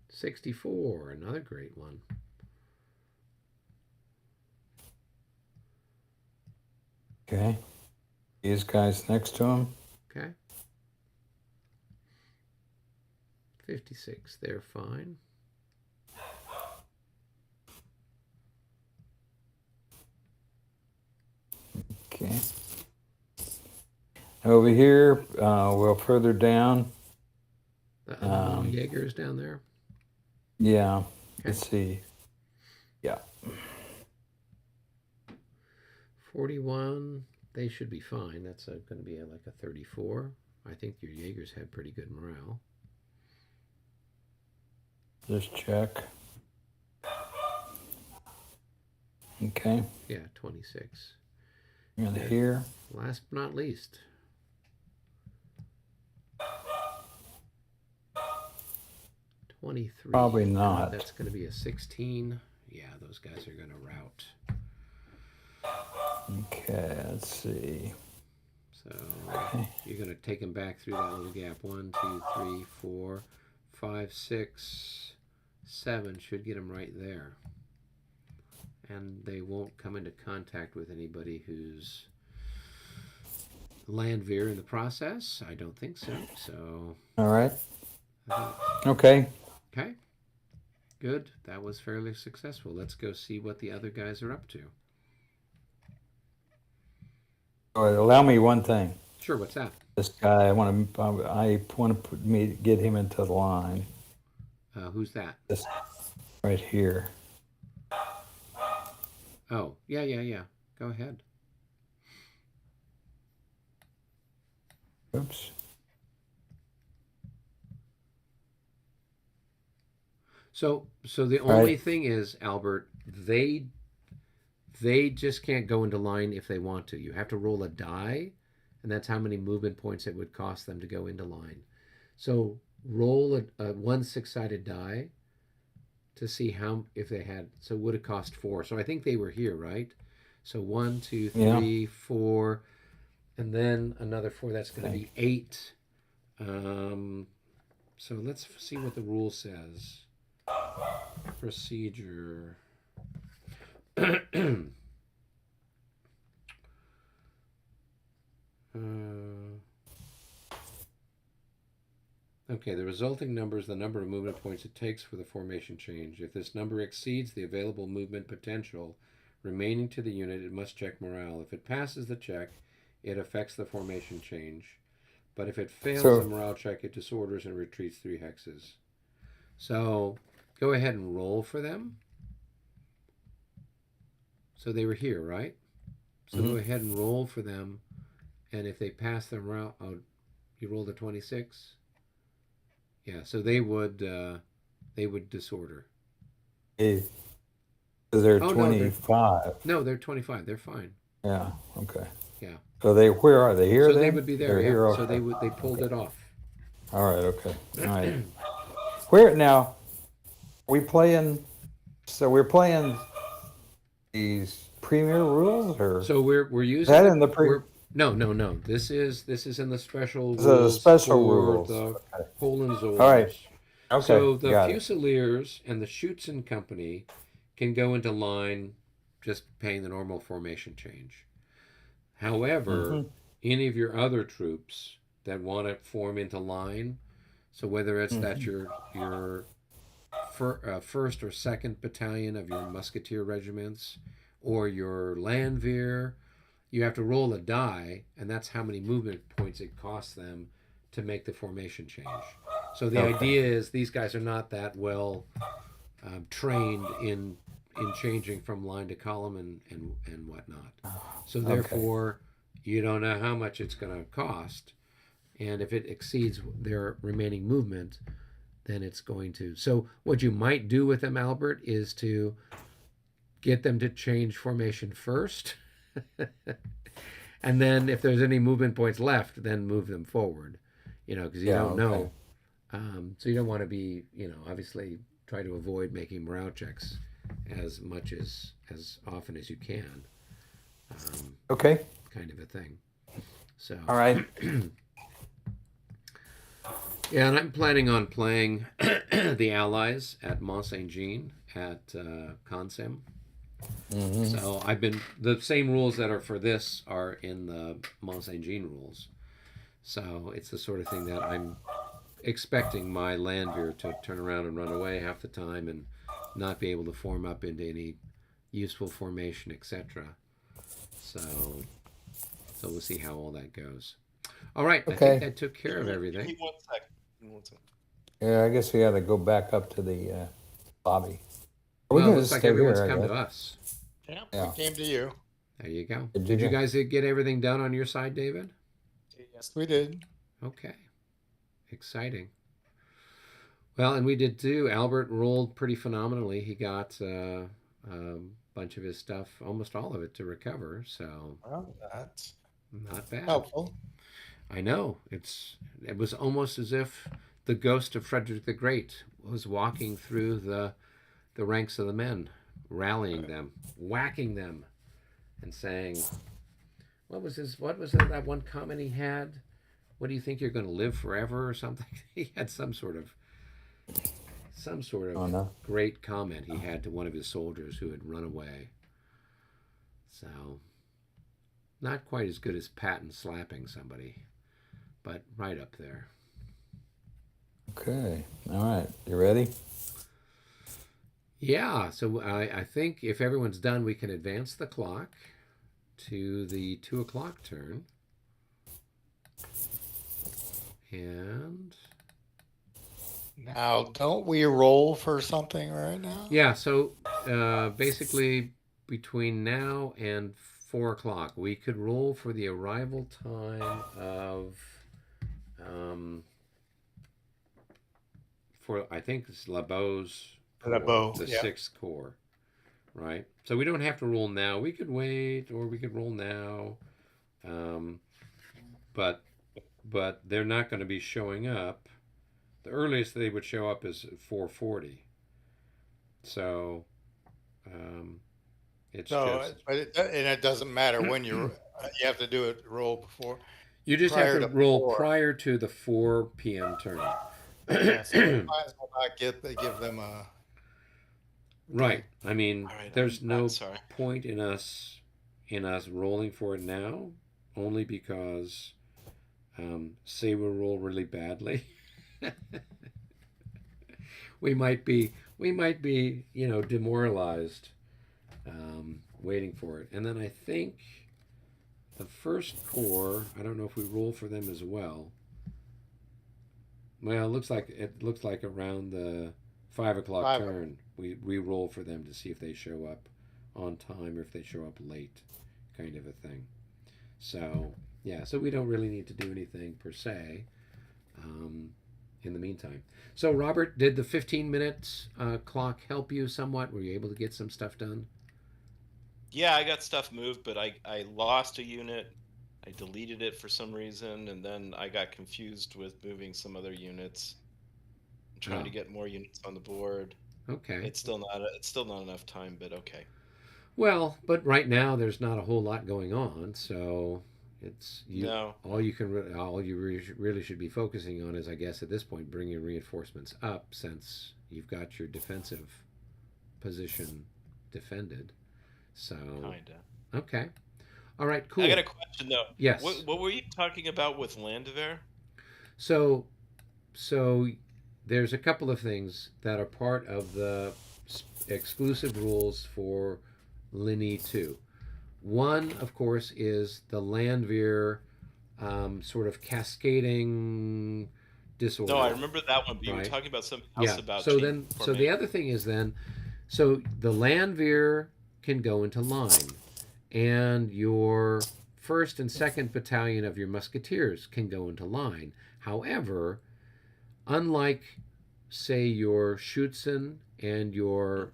64, another great one. Okay. These guys next to him. Okay. 56, they're fine. Okay. Over here, well, further down. The Jaegers down there. Yeah. Okay. Let's see. Yeah. 41, they should be fine. That's going to be like a 34. I think your Jaegers have pretty good morale. Just check. Okay. Yeah, 26. And here. Last but not least. $23. Probably not. That's going to be a 16. Yeah, those guys are going to rout. Okay, let's see. So you're going to take them back through that little gap. 1, 2, 3, 4, 5, 6, 7 should get them right there. and they won't come into contact with anybody who's land veer in the process. I don't think so. So, All right. I think, Okay. okay, good. That was fairly successful. Let's go see what the other guys are up to. All right, allow me one thing. Sure, what's that? This guy, I want to get him into the line. Who's that? This right here. Oh, yeah. Go ahead. Oops. So the only thing is, Albert, they just can't go into line if they want to. You have to roll a die, and that's how many movement points it would cost them to go into line. So roll a 1 6-sided die to see how, if they had, so it would have cost 4. So I think they were here, right? So 1, 2, 3, 4, and then another 4. That's going to be 8. So let's see what the rule says. Procedure. Okay, the resulting number is the number of movement points it takes for the formation change. If this number exceeds the available movement potential remaining to the unit, it must check morale. If it passes the check, it affects the formation change. But if it fails the morale check, it disorders and retreats 3 hexes. So go ahead and roll for them. So they were here, right? So go ahead and roll for them. And if they pass the morale, you rolled a 26. Yeah, so they would disorder. Hey, so they're 25. No, they're 25. They're fine. Yeah. Okay. Yeah. So where are they? Here. So they would be there. They're Yeah. here, So okay. they pulled it off. All right. Okay. All right. Where now? We playing. So we're playing these premier rules, or So we're using that in the pre. No. This is in the special This is a rules special for rules. the Okay. Hohenzollern's. All right. Okay. So the got it. Fusiliers and the Schutzen Company can go into line just paying the normal formation change. However, any of your other troops that want to form into line, so whether it's that your first or second battalion of your musketeer regiments or your Landwehr, you have to roll a die, and that's how many movement points it costs them to make the formation change. So the idea is these guys are not that well trained in changing from line to column and whatnot. So therefore, you don't know how much it's going to cost, and if it exceeds their remaining movement, then it's going to. So what you might do with them, Albert, is to get them to change formation first. And then if there's any movement points left, then move them forward, because you don't know. So you don't want to be, obviously try to avoid making morale checks as much as often as you can. Okay. Kind of a thing. So. All right. Yeah, and I'm planning on playing the Allies at Mont Saint Jean at Consem. So I've been, the same rules that are for this are in the Mont Saint Jean rules. So it's the sort of thing that I'm expecting my Landwehr to turn around and run away half the time and not be able to form up into any useful formation, etc. So we'll see how all that goes. All right, I think that took care of everything. Give me 1 second. Give me 1 second. Yeah, I guess we got to go back up to the lobby. Well, it looks like everyone's come to us. Yeah, we came to you. There you go. Did you guys get everything done on your side, David? Yes, we did. Okay. Exciting. Well, and we did too. Albert rolled pretty phenomenally. He got a bunch of his stuff, almost all of it, to recover. So That's not bad. helpful. I know. It was almost as if the ghost of Frederick the Great was walking through the ranks of the men, rallying them, whacking them, and saying, what was that one comment he had? What do you think, you're going to live forever or something? He had some sort of great comment he had to one of his soldiers who had run away. So, not quite as good as Patton slapping somebody, but right up there. Okay. All right. You ready? Yeah, so I think if everyone's done, we can advance the clock to the 2 o'clock turn. And Now, don't we roll for something right now? yeah, so basically between now and 4 o'clock, we could roll for the arrival time of, for I think it's LeBeau's LeBeau, the yeah. 6th Corps, right? So we don't have to roll now. We could wait, or we could roll now, but they're not going to be showing up. The earliest they would show up is 4:40. So it's So, just but it doesn't matter when you have to do it roll before. you just prior have to to roll 4. prior to the 4 p.m. turn. Yeah, so we might as well not give them a Right. I mean, All right, there's I'm no sorry. point in us rolling for it now, only because say we roll really badly. we might be demoralized waiting for it. And then I think the first Corps, I don't know if we roll for them as well. Well, it looks like around the 5 o'clock 5. turn we roll for them to see if they show up on time or if they show up late, kind of a thing. So yeah, so we don't really need to do anything per se in the meantime. So Robert, did the 15 minutes clock help you somewhat? Were you able to get some stuff done? Yeah, I got stuff moved, but I lost a unit. I deleted it for some reason, and then I got confused with moving some other units. I'm trying to get more units on the board. Okay. It's still not enough time, but okay. Well, but right now there's not a whole lot going on, so it's No. all you really should be focusing on is, I guess, at this point, bringing reinforcements up, since you've got your defensive position defended. So Kinda. okay, all right, cool. I got a question though. Yes. What were you talking about with Landwehr? So there's a couple of things that are part of the exclusive rules for Ligny 2. One, of course, is the Landwehr sort of cascading disorder. No, I remember that one, but you were Right. talking about something else about So change the other thing is so the Landwehr can go into line, and your 1st and 2nd battalion of your musketeers can go into line. However, unlike, say, your Schützen and your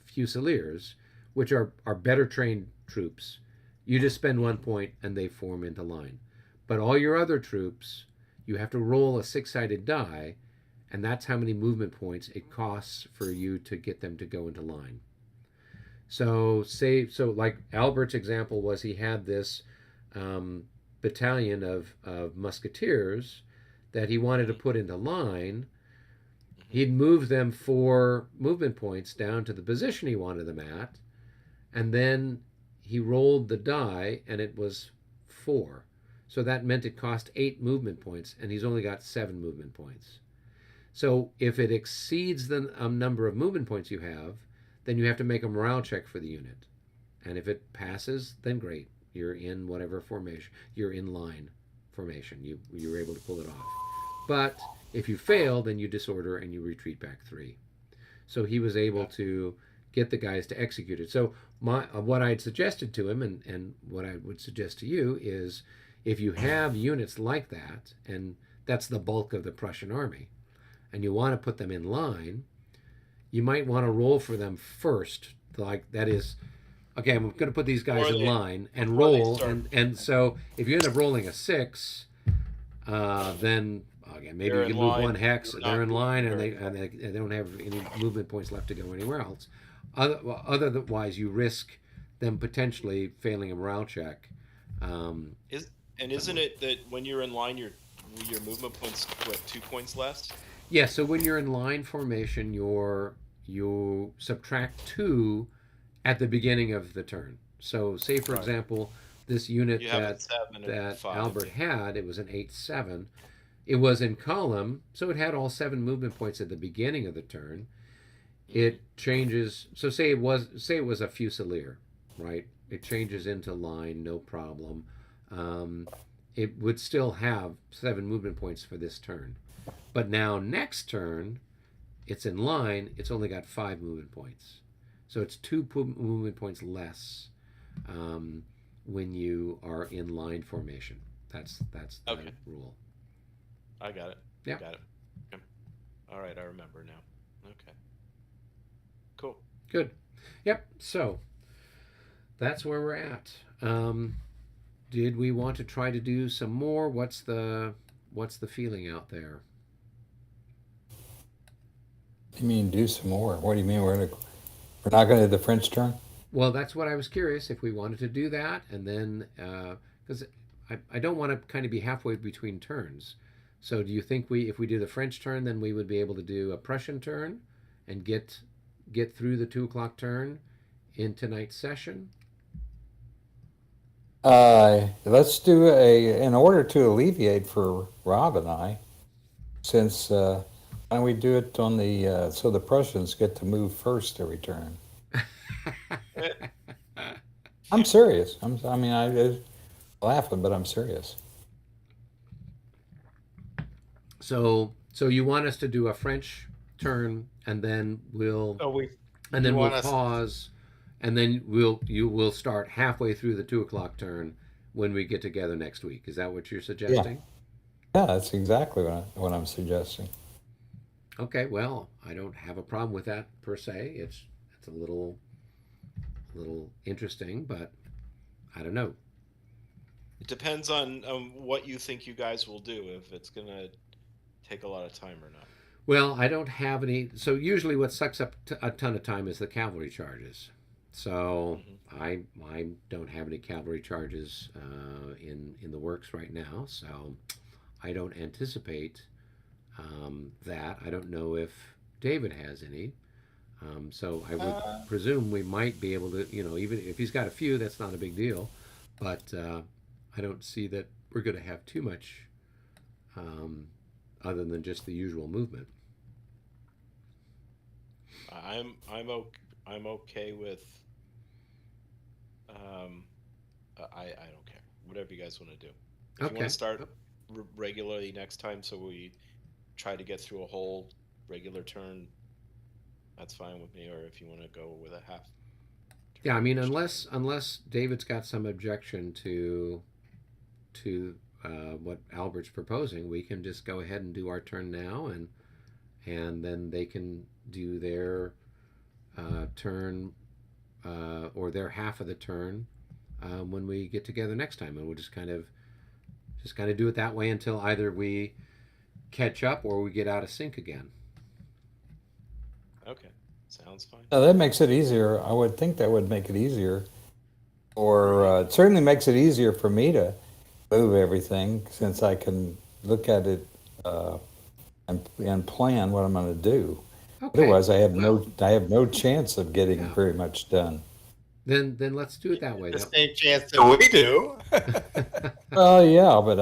Fusiliers, which are better trained troops, you just spend 1 point and they form into line. But all your other troops, you have to roll a 6-sided die, and that's how many movement points it costs for you to get them to go into line. So like Albert's example was, he had this battalion of musketeers that he wanted to put into line. He'd move them 4 movement points down to the position he wanted them at, and then he rolled the die and it was 4. So that meant it cost 8 movement points, and he's only got 7 movement points. So if it exceeds the number of movement points you have, then you have to make a morale check for the unit. And if it passes, then great. You're in whatever formation. You're in line formation. You're able to pull it off. But if you fail, then you disorder and you retreat back 3. So he was able to get the guys to execute it. So what I'd suggested to him, and what I would suggest to you, is if you have units like that, and that's the bulk of the Prussian army, and you want to put them in line, you might want to roll for them first. Like, that is, okay, I'm going to put these guys in line and roll. And so if you end up rolling a 6, then again, maybe you can move 1 hex. They're in line, and they don't have any movement points left to go anywhere else. Otherwise, you risk them potentially failing a morale check. Isn't it that when you're in line, your movement points 2 points less? Yeah. So when you're in line formation, you subtract 2 at the beginning of the turn. So, say for Right. example, this unit You have a 7 and that 5. Albert had, it was an 8/7. It was in column, so it had all 7 movement points at the beginning of the turn. It changes. So say it was a Fusilier, right? It changes into line, no problem. Um, it would still have 7 movement points for this turn, but now next turn, it's in line. It's only got 5 movement points, so it's 2 movement points less when you are in line formation. That's the Okay. rule. I got it. Yeah. Got it. Okay. All right, I remember now. Okay. Cool. Good. Yep. So that's where we're at. Did we want to try to do some more? What's the feeling out there? You mean do some more? What do you mean we're not going to do the French turn? Well, that's what I was curious if we wanted to do that, and then because I don't want to kind of be halfway between turns. So do you think if we do the French turn, then we would be able to do a Prussian turn and get through the 2 o'clock turn in tonight's session? Let's do in order to alleviate for Rob and I, since why don't we do it on the so the Prussians get to move first every turn. I'm serious. I'm laughing, but I'm serious. So you want us to do a French turn, and then we'll pause, and then you will start halfway through the 2 o'clock turn when we get together next week. Is that what you're suggesting? Yeah, that's exactly what I'm suggesting. Okay, well, I don't have a problem with that per se. It's a little interesting, but I don't know. It depends on what you think you guys will do, if it's gonna take a lot of time or not. Well, I don't have any. So usually, what sucks up a ton of time is the cavalry charges. So I don't have any cavalry charges in the works right now. So I don't anticipate that. I don't know if David has any. So I would presume we might be able to, even if he's got a few, that's not a big deal. But I don't see that we're going to have too much other than just the usual movement. I'm okay with. I don't care. Whatever you guys want to do. If you want to start regularly next time, so we try to get through a whole regular turn, that's fine with me. Or if you want to go with a half. Yeah, I mean, unless David's got some objection to what Albert's proposing, we can just go ahead and do our turn now, and then they can do their turn or their half of the turn when we get together next time, and we'll just kind of do it that way until either we catch up or we get out of sync again. Okay, sounds fine. No, that makes it easier. I would think that would make it easier, or it certainly makes it easier for me to move everything, since I can look at it and plan what I'm going to do. Okay. Otherwise, I have no chance of getting very much done. Then let's do it that way. The same chance that we do. Well, yeah, but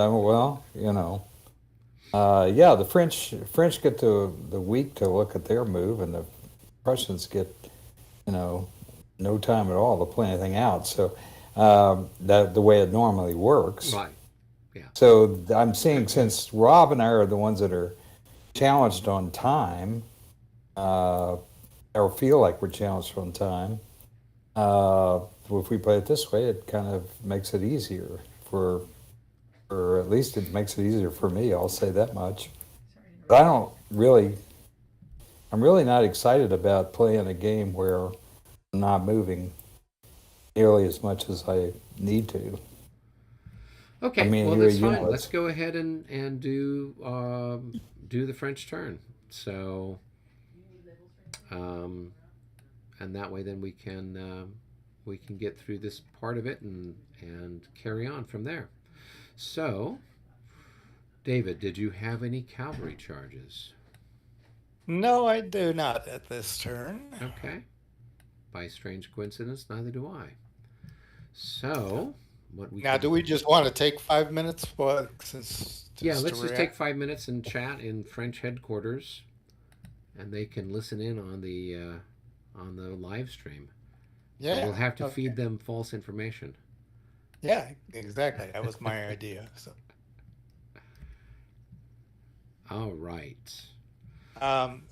the French get the week to look at their move, and the Prussians get, no time at all to plan anything out. So that the way it normally works. Right. Yeah. So I'm seeing, since Rob and I are the ones that are challenged on time, or feel like we're challenged on time, if we play it this way, it kind of makes it easier or at least it makes it easier for me. I'll say that much. But I'm really not excited about playing a game where I'm not moving nearly as much as I need to. Okay, well, that's fine. Let's go ahead and do the French turn. So, and that way, then we can get through this part of it and carry on from there. So, David, did you have any cavalry charges? No, I do not at this turn. Okay. by strange coincidence, neither do I. So, what we Now, can do we just want to take 5 minutes yeah, just to let's just take react? 5 minutes and chat in French headquarters, and they can listen in on the live stream. But we'll Yeah. have to Okay. feed them false information. Yeah, exactly. That was my idea. So, All right. um,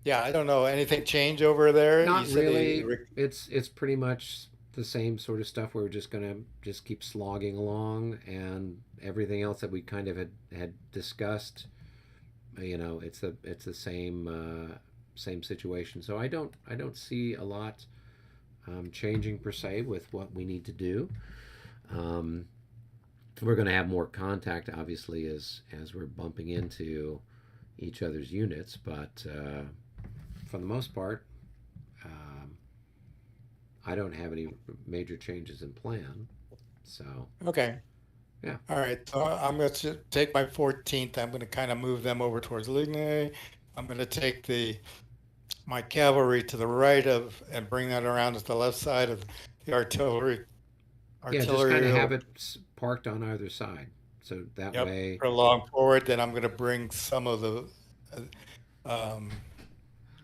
yeah, I don't know. Anything change over there? You Not said really. It's pretty much the same sort of stuff. We're just gonna just keep slogging along, and everything else that we kind of had discussed. It's the same situation. So I don't see a lot changing per se with what we need to do. Um, we're going to have more contact, obviously, as we're bumping into each other's units, but for the most part, um, I don't have any major changes in plan. So okay. yeah, All right. So I'm going to take my 14th. I'm going to kind of move them over towards Ligny. I'm going to take my cavalry to the right of and bring that around to the left side of the artillery. yeah, just kind Artillery of have will, it parked on either side, so that yep, way. along forward. Then I'm going to bring some of um,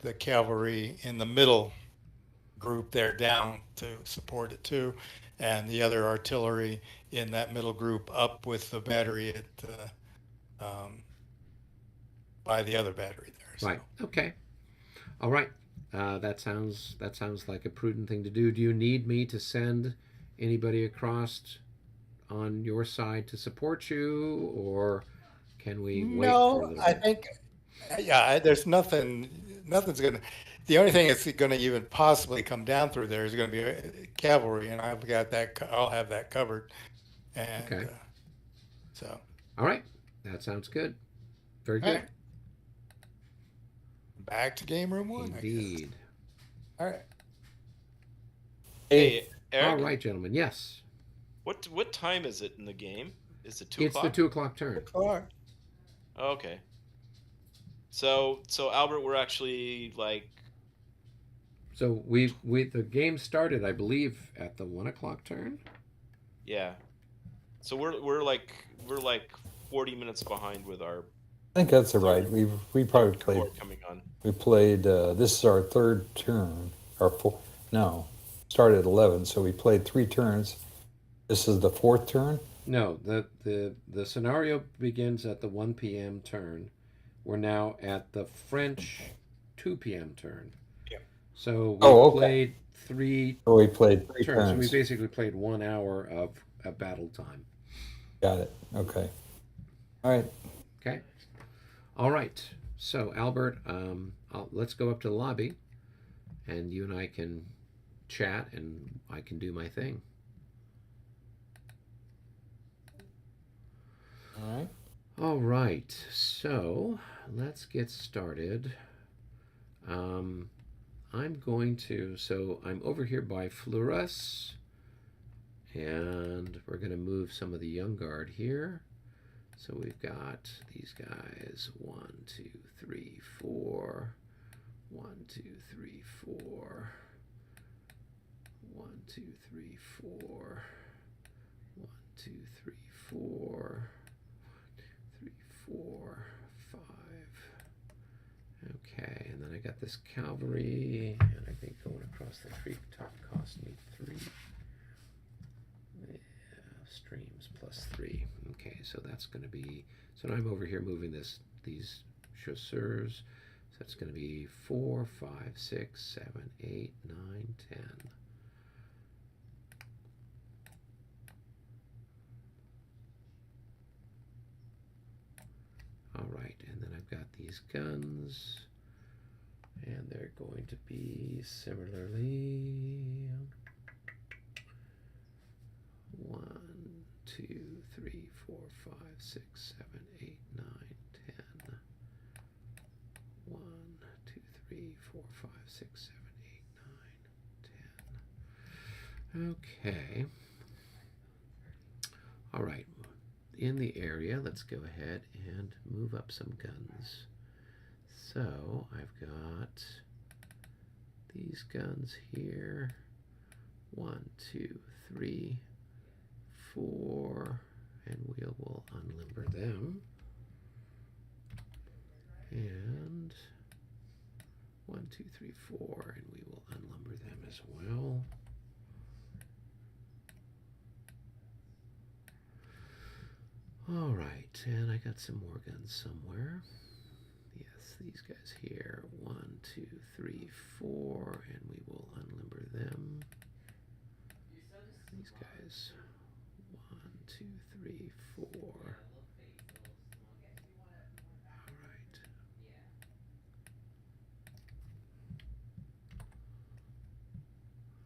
the cavalry in the middle group there down to support it too, and the other artillery in that middle group up with the battery um, by the other battery there. So Right. Okay. All right. That sounds like a prudent thing to do. Do you need me to send anybody across on your side to support you, or can we wait for a no, little I bit? think yeah, there's nothing's gonna. The only thing that's going to even possibly come down through there is going to be cavalry, and I've got that. I'll have that covered, and Okay. so All right. That sounds good. Very all good. right, back to game room one, I guess. Indeed. All right. Hey, Hey, All Eric, right, gentlemen. Yes, what time is it in the game? Is it two it's the o'clock? 2 o'clock turn. Clark. Oh, okay. So Albert, we're actually like, So we the game started, I believe, at the 1 o'clock turn. yeah. So we're like 40 minutes behind with our I think that's all right. third We probably third played. core coming on. We played. This is our third turn. Our four. No, started at 11, so we played 3 turns. This is the fourth turn. No, the scenario begins at the 1 p.m. turn. We're now at the French 2 p.m. turn. Yeah. So we Oh, okay. played three So we played three turns. So we turns. basically played 1 hour of battle time. Got it. Okay. All right. Okay. All right. So Albert, let's go up to the lobby, and you and I can chat, and I can do my thing. All right. All right. So let's get started. Um, I'm over here by Flores, and we're going to move some of the Young Guard here. So we've got these guys 1, 2, 3, 4. 1, 2, 3, 4. 1, 2, 3, 4. 1, 2, 3, 4. 3, 4, 5. Okay, and then I got this cavalry, and I think going across the creek cost me 3. Yeah, streams plus 3. Okay, so that's going to be. So now I'm over here moving these chasseurs. So that's going to be 4, 5, 6, 7, 8, 9, 10. All right, and then I've got these guns, and they're going to be similarly 1, 2, 3, 4, 5, 6, 7, 8, 9, 10. 1, 2, 3, 4, 5, 6, 7, 8, 9, 10. Okay. All right. In the area, let's go ahead and move up some guns. So I've got these guns here. 1, 2, 3, 4, and we will unlimber them. And 1, 2, 3, 4, and we will unlimber them as well. All right, and I got some more guns somewhere. Yes, these guys here. 1, 2, 3, 4, and we will unlimber them. These guys. 1, 2, 3, 4. All right.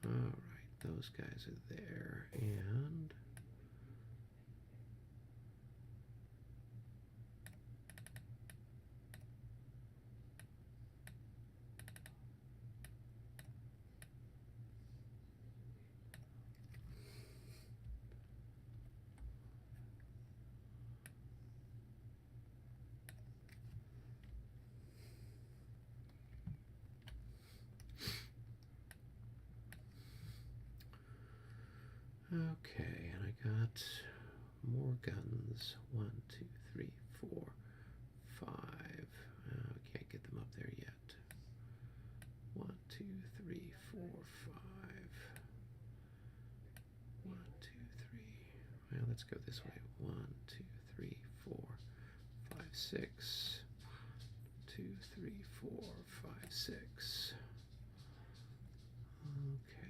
All right, those guys are there, and okay, and I got more guns. 1, 2, 3, 4, 5. We can't get them up there yet. 1, 2, 3, 4, 5. 1, 2, 3. Well, let's go this way. 1, 2, 3, 4, 5, 6. 2, 3, 4, 5, 6. Okay.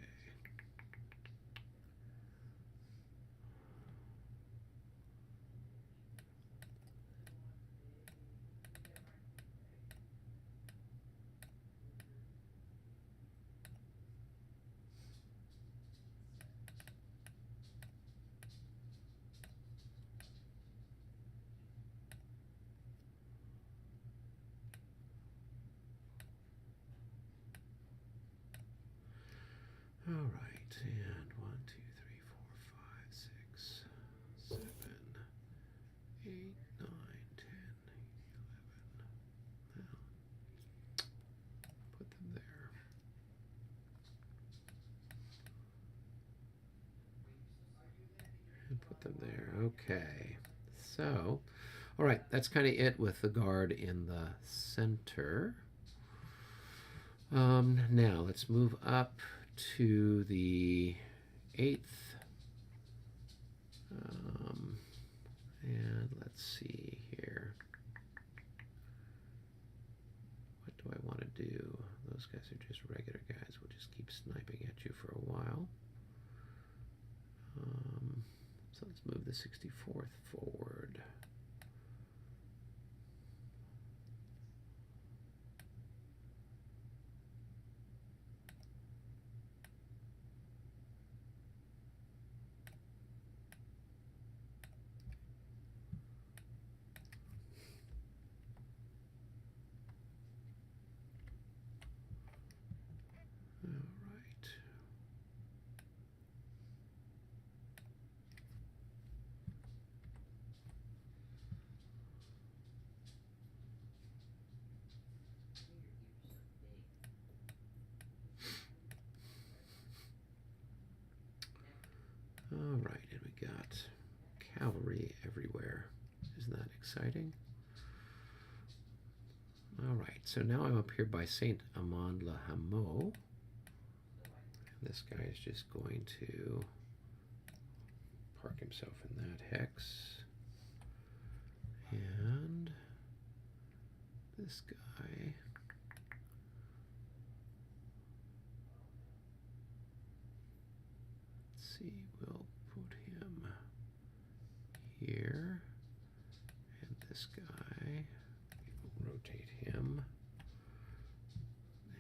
All right, and 1, 2, 3, 4, 5, 6, 7, 8, 9, 10, 11. Now, put them there. And put them there. Okay. So, all right, that's kind of it with the guard in the center. Now, let's move up to the 8th. And let's see here. What do I want to do? Those guys are just regular guys. We'll just keep sniping at you for a while. So let's move the 64th forward. All right, and we got cavalry everywhere. Isn't that exciting? All right, so now I'm up here by Saint Amand-le-Hameau. And this guy is just going to park himself in that hex. And this guy, let's see, we'll put him here. And this guy, we'll rotate him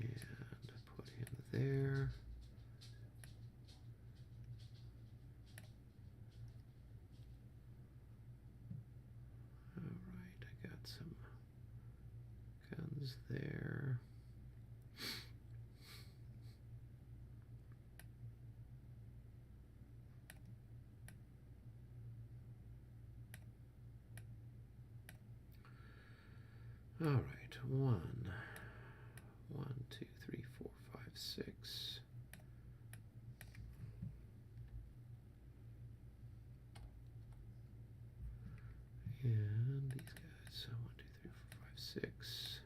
and put him there. Some guns there. All right, 1, 2, 3, 4, 5, 6. And these guys, so 1, 2, 3, 4, 5, 6.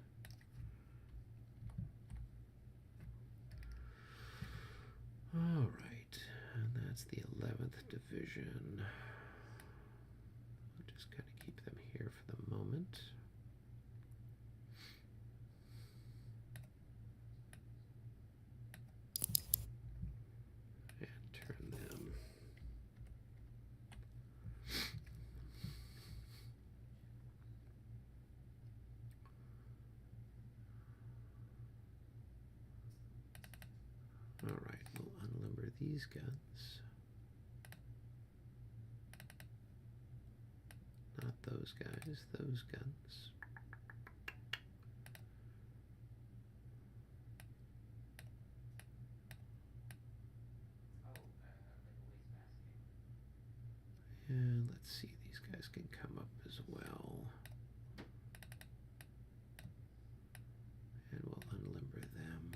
All right, and that's the 11th Division. I'll just kind of keep them here for the moment. And turn them. All right, we'll unlimber these guns. Not those guys, those guns. And let's see, these guys can come up as well. And we'll unlimber them.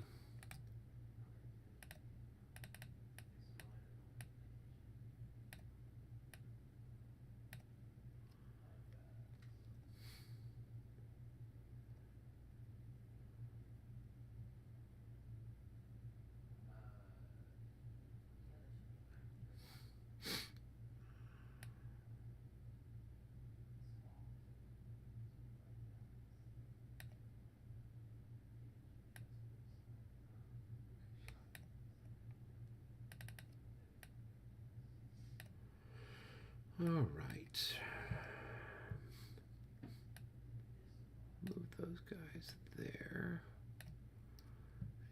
All right. Move those guys there.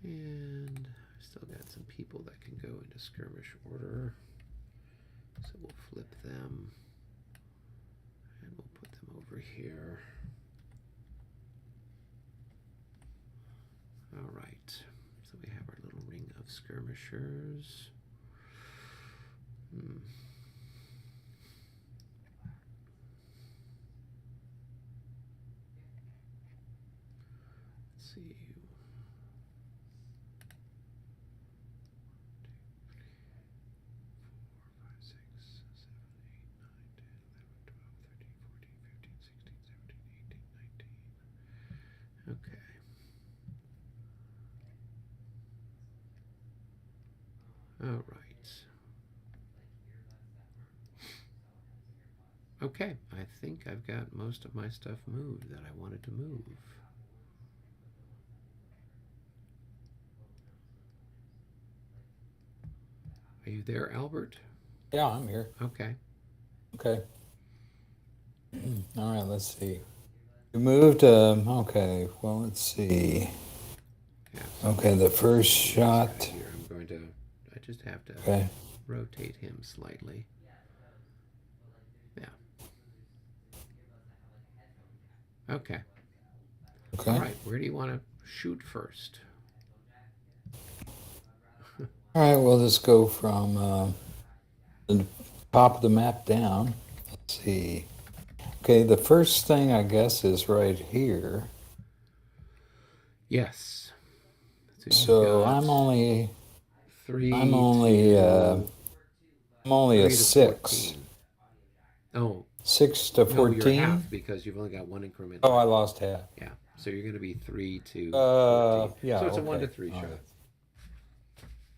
And I've still got some people that can go into skirmish order. So we'll flip them. And we'll put them over here. All right. So we have our little ring of skirmishers. Let's see. 1, 2, 3, 4, 5, 6, 7, 8, 9, 10, 11, 12, 13, 14, 15, 16, 17, 18, 19. Okay. All right. Okay, I think I've got most of my stuff moved that I wanted to move. Are you there, Albert? Yeah, I'm here. Okay. Okay. All right, let's see. You moved, okay, well, let's see. Yeah, Okay, the first shot. right here, I'm going to, I just have to Okay. rotate him slightly. Yeah. Okay. Okay. All right, where do you want to shoot first? All right, we'll just go from the top of the map down. Let's see. Okay, the first thing I guess is right here. Yes. So I'm only 3 I'm only to, I'm only 3 a to 6. 14. Oh, 6 to no, 14. you're half because you've only got one increment. Oh, I lost half. Yeah, so you're going to be 3 to 14. Yeah. So it's a okay. 1 to 3 All shot. right.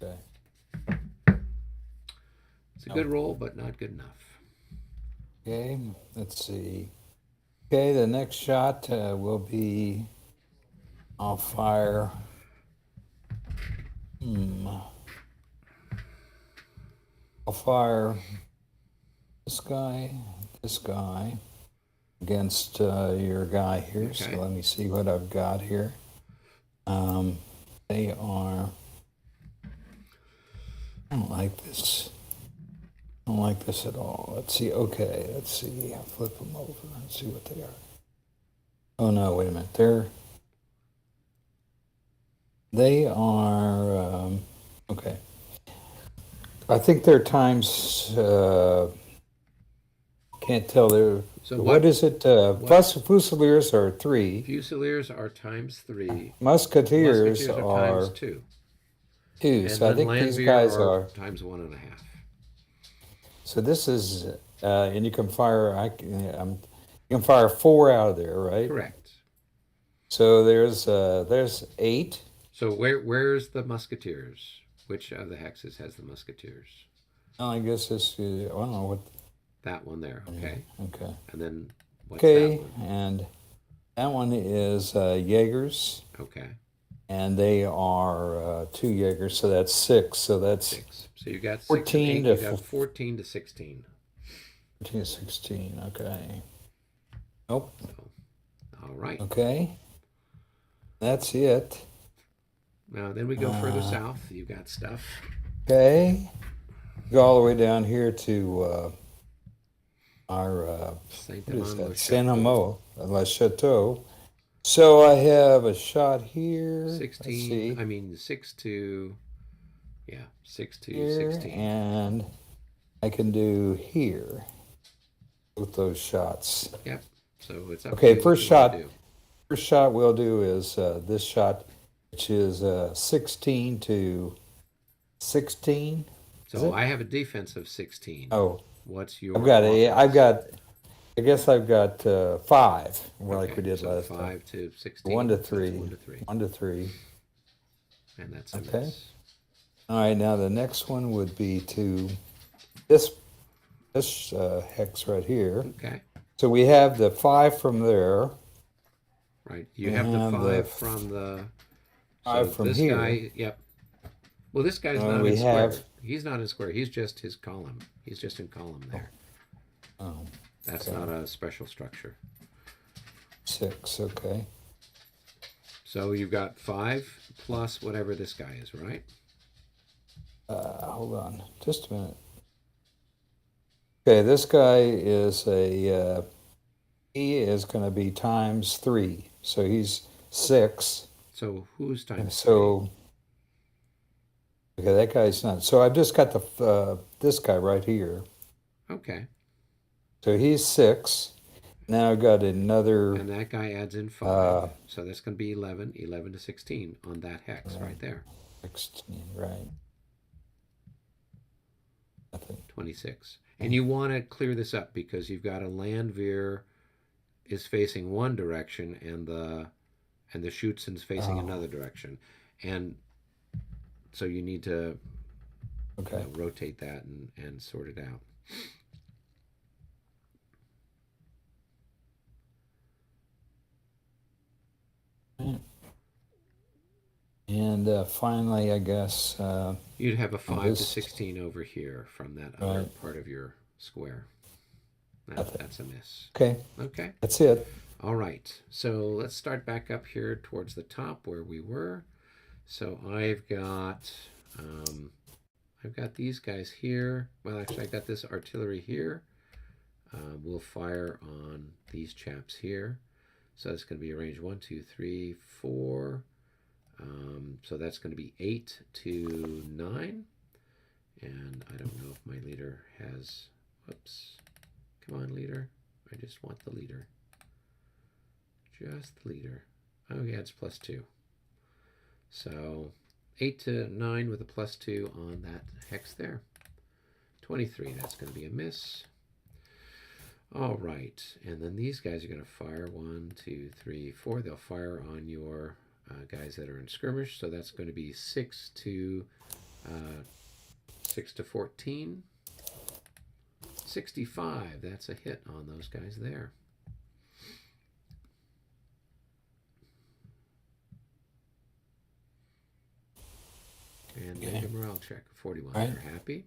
Okay. It's a good roll, but not good enough. Okay, let's see. Okay, the next shot will be, I'll fire, I'll fire this guy against your guy here. Okay. So let me see what I've got here. They are, I don't like this. I don't like this at all. Let's see. Okay, let's see. I'll flip them over and see what they are. Oh no, wait a minute. They are, okay. I think they're times, can't tell. So what is it? Fusiliers are 3. Fusiliers are times 3. Musketeers Musketeers are times 2. 2. And So I then think land these veer guys are are. times 1.5. So this is, and you can fire. You can fire 4 out of there, right? Correct. So there's 8. So where's the musketeers? Which of the hexes has the musketeers? Oh, I guess this. I don't know what. That one there. Okay. Okay. And then what's Okay, that one? and that one is Jaegers, Okay. and they are 2 Jaegers, so that's 6. So that's 6. So you got 6 and 14 8. to You got 14 to 16. 14 to 16. Okay. Nope. So, all right. Okay. That's it. Now then we go further south. You got stuff. Okay. Go all the way down here to our Saint what is Amand that? Saint Chateau. Amand, La Chateau. So I have a shot here. 16. I mean 6 to. Yeah, 6 to Here, 16. and I can do here with those shots. Yep. So it's up Okay, to you what first you wanna shot. do. First shot we'll do is this shot, which is 16 to 16. Is So it? I have a defense of 16. Oh, What's your I've got offense? I guess I've got 5, like Okay, we did so last time. 5 to 16. 1 to So that's 3. 1 to 3. 1 to 3. And that's a Okay. miss. All right, now the next one would be to this hex right here. Okay. So we have the 5 from there. Right. You have the And 5 from the. 5 So from this here. guy, yep. Well, this guy's not we in square. have- He's not in square. He's just his column. He's just in column there. Oh, That's okay. not a special structure. 6, okay. So you've got 5 plus whatever this guy is, right? Hold on, just a minute. Okay, this guy is he is going to be times 3, so he's 6. So who's And times so, okay, that guy's not. So I've just got the this guy right here. 3? Okay. So he's 6. Now I've got another. And that guy adds in 5. So that's going to be 11. 11 to 16 on that hex right there. 16, right? Nothing. 26. And you want to clear this up because you've got a land veer is facing one direction and the Schutzen's facing another direction. And so you need to Okay. rotate that and sort it out. And finally, I guess. You'd have a 5 to this- 16 over here from that other Right. part of your square. Nothing. That's a miss. Okay, Okay. that's it. All right. So let's start back up here towards the top where we were. So I've got these guys here. Well, actually, I got this artillery here. We'll fire on these chaps here. So that's going to be a range 1, 2, 3, 4. So that's going to be 8 to 9. And I don't know if my leader has. Whoops. Come on, leader. I just want the leader. Just the leader. Oh, yeah, it's +2. So 8 to 9 with a +2 on that hex there. 23, that's going to be a miss. All right, and then these guys are going to fire 1, 2, 3, 4. They'll fire on your guys that are in skirmish. So that's going to be 6 to 14. 65, that's a hit on those guys there. And make a morale check. 41. Right. They're happy.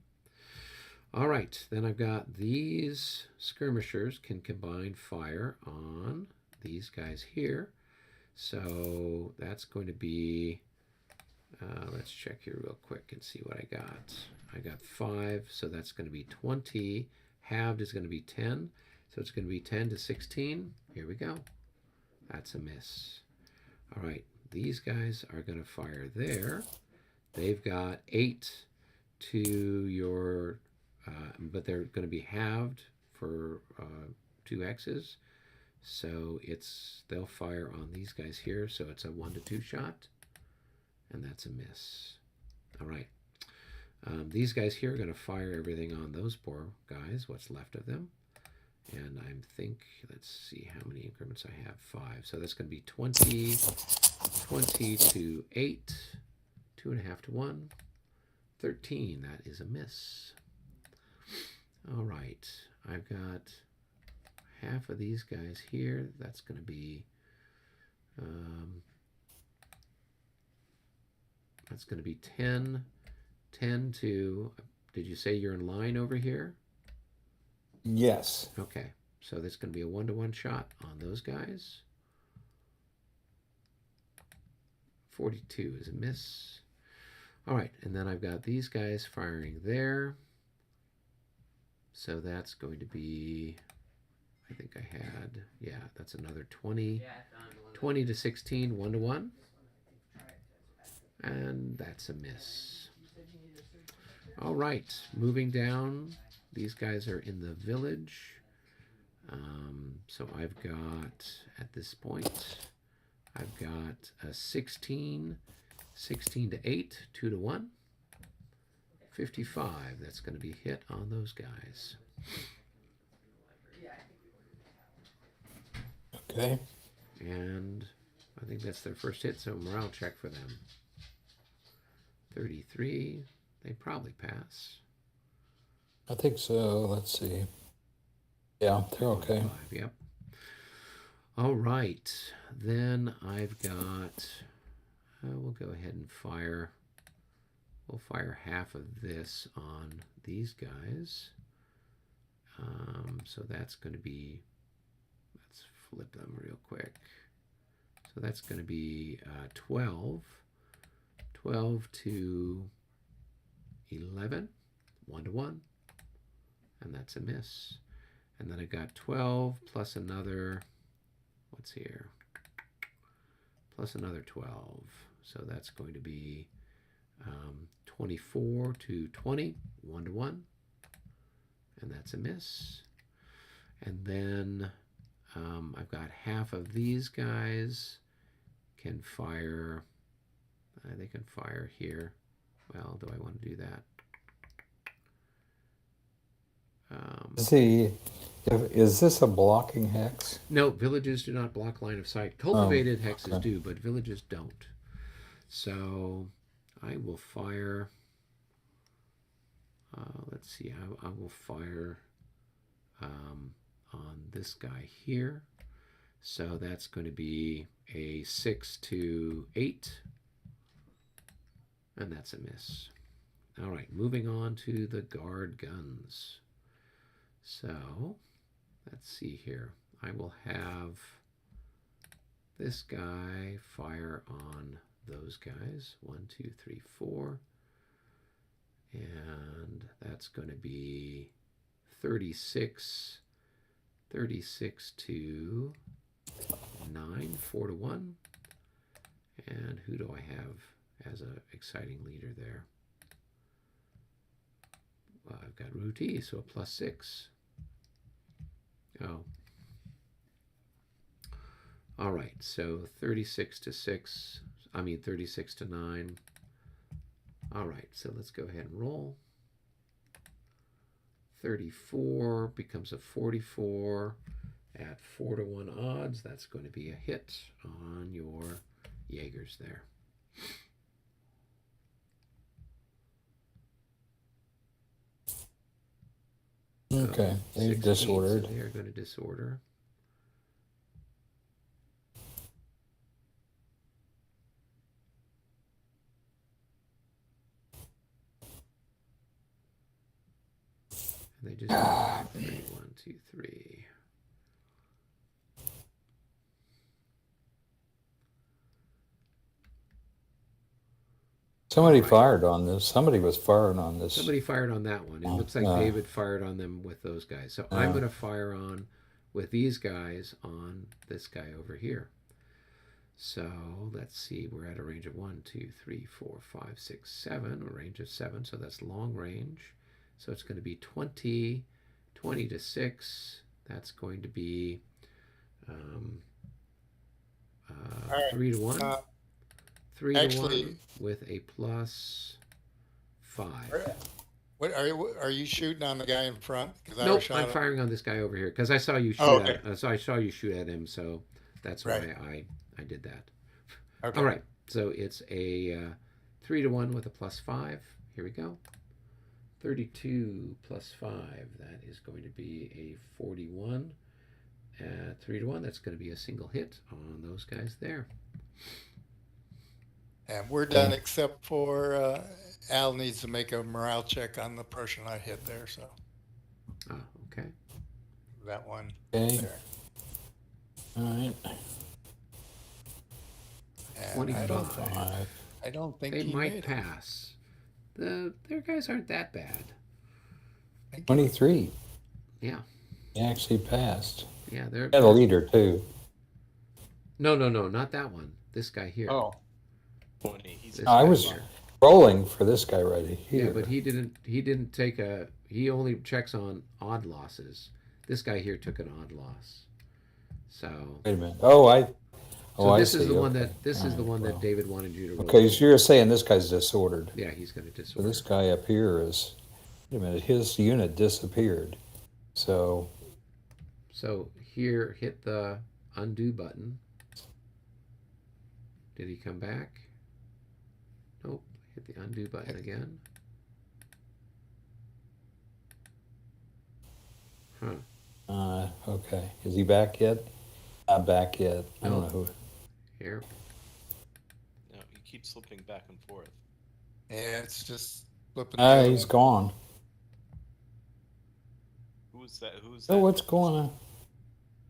All right. Then I've got these skirmishers can combine fire on these guys here. So that's going to be, let's check here real quick and see what I got. I got 5, so that's going to be 20. Halved is going to be 10. So it's going to be 10 to 16. Here we go. That's a miss. All right. These guys are going to fire there. They've got 8 to your, but they're going to be halved for 2 X's. So they'll fire on these guys here. So it's a 1 to 2 shot. And that's a miss. All right. These guys here are going to fire everything on those poor guys, what's left of them. And I think, let's see how many increments I have. 5. So that's going to be 20, 20 to 8, 2.5 to 1, 13. That is a miss. All right. I've got half of these guys here. That's going to be, that's going to be 10, 10 to, did you say you're in line over here? Yes. Okay, so that's going to be a 1-to-1 shot on those guys. 42 is a miss. All right, and then I've got these guys firing there. So that's going to be, I think I had, yeah, that's another 20, 20 to 16, 1-to-1. And that's a miss. All right, moving down. These guys are in the village. So I've got, at this point, I've got a 16, 16 to 8, 2-to-1. 55, that's going to be hit on those guys. Okay. And I think that's their first hit, so morale check for them. 33, they probably pass. I think so. Let's see. Yeah, they're okay. 5, yep. All right, then I've got, we'll go ahead and fire. We'll fire half of this on these guys. So that's going to be, let's flip them real quick. So that's going to be 12. 12 to 11, 1-to-1. And that's a miss. And then I got 12 plus another, what's here? Plus another 12. So that's going to be 24 to 20, 1-to-1. And that's a miss. And then I've got half of these guys can fire. They can fire here. Well, do I want to do that? See, is this a blocking hex? No, villages do not block line of sight. Cultivated hexes do, but villages don't. So I will fire. Let's see. I will fire on this guy here. So that's going to be a 6 to 8. And that's a miss. All right, moving on to the guard guns. So, let's see here. I will have this guy fire on those guys. 1, 2, 3, 4. And that's going to be 36. 36 to 9, 4-to-1. And who do I have as an exciting leader there? Well, I've got Ruti, so a +6. Oh. All right, so 36 to 6. I mean 36 to 9. All right, so let's go ahead and roll. 34 becomes a 44 at 4-to-1 odds. That's going to be a hit on your Jaegers there. Okay, they're 16, disordered. So they are going to disorder. And they just 3, 1, 2, 3. Somebody fired on this. Somebody was firing on this. Somebody fired on that one. It looks like David fired on them with those guys. So I'm going to fire on with these guys on this guy over here. So let's see. We're at a range of 1, 2, 3, 4, 5, 6, 7. A range of 7. So that's long range. So it's going to be 20, 20 to 6. That's going to be 3-to-1. 3-to-1 with a plus 5. What are you shooting on the guy in front? Because I Nope, shot I'm him. firing on this guy over here because I saw you shoot Oh, okay. so I saw you shoot at him, so that's Right. why I did that. Okay. All right, so it's a 3-1 with a +5. Here we go. 32 plus 5. That is going to be a 41. 3-1. That's going to be a single hit on those guys there. And we're done except for Al needs to make a morale check on the Prussian I hit there. So Okay. that one. Okay. There. All right. And 25. I don't think They he might made it. pass. Their guys aren't that bad. 23. Yeah. He actually passed. Yeah, they're. He had a leader too. No, not that one. This guy here. Oh. 20. He's This I guy was here. rolling for this guy right here. Yeah, but he didn't take a. He only checks on odd losses. This guy here took an odd loss. So. Wait a minute. Oh, I This see. is the one Okay. that this is the one that David wanted you to roll. Okay, so you're saying this guy's disordered. Yeah, he's going to So disorder. this guy up here is. Wait a minute. His unit disappeared. So So here, hit the undo button. Did he come back? Nope. Hit the undo button again. Huh. okay. Is he back yet? Not back yet. I don't know who. Here. No, he keeps slipping back and forth. Yeah, it's just flipping. the other He's one. gone. Who's that? Who's that? Oh, what's going on?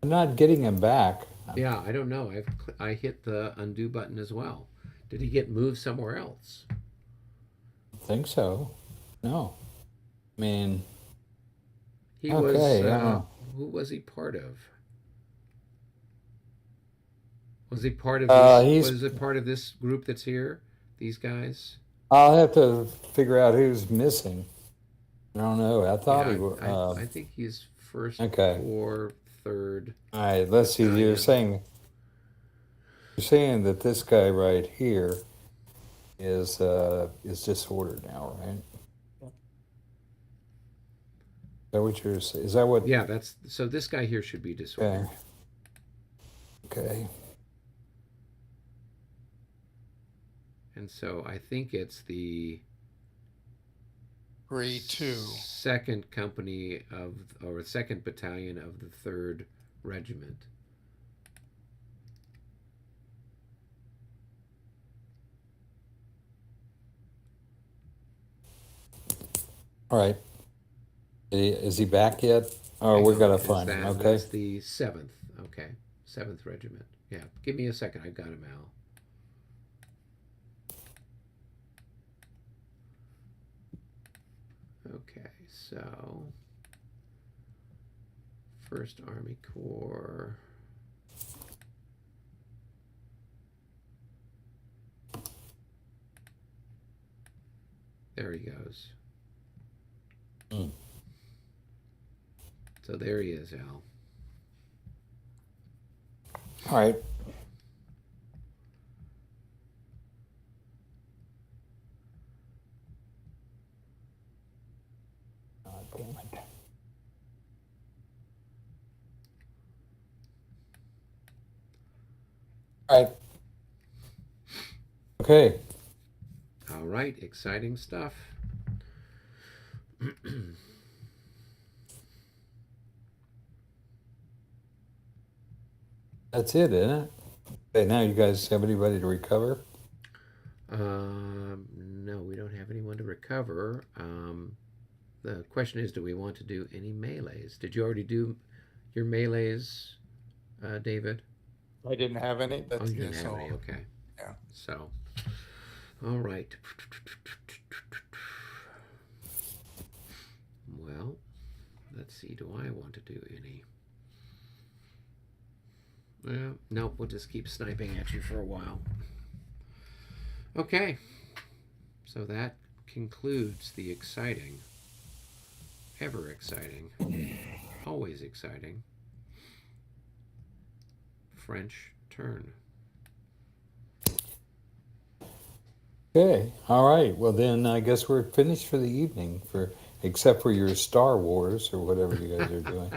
I'm not getting him back. Yeah, I don't know. I hit the undo button as well. Did he get moved somewhere else? I think so. No. I mean, He Okay, was. yeah. Who was he part of? Was he part of this? Was it part of this group that's here? These guys? I'll have to figure out who's missing. I don't know. I thought Yeah, he was. I think he's first Okay. or third. All right, let's see. You're saying that this guy right here is disordered now, right? Is that what you're saying? Is that what? Yeah, that's so. This guy here should be disordered. Okay. And so I think it's the 3-2. second company or second battalion of the 3rd Regiment. All right. Is he back yet? Oh, we're gonna find him. Okay. That's the 7th. Okay, 7th Regiment. Yeah, give me a second. I've got him, Al. Okay, so 1st Army Corps. There he goes. Mm. So there he is, Al. All right. Oh, damn it. All right. Okay. All right, exciting stuff. That's it, isn't it? Okay, now you guys have anybody to recover? No, we don't have anyone to recover. The question is, do we want to do any melees? Did you already do your melees, David? I didn't have any. Oh, That's you didn't have so, any. Okay. yeah. So, all right. Well, let's see. Do I want to do any? Well, nope. We'll just keep sniping at you for a while. Okay. So that concludes the exciting, ever exciting, always exciting French turn. Okay. All right. Well, then I guess we're finished for the evening, except for your Star Wars or whatever you guys are doing.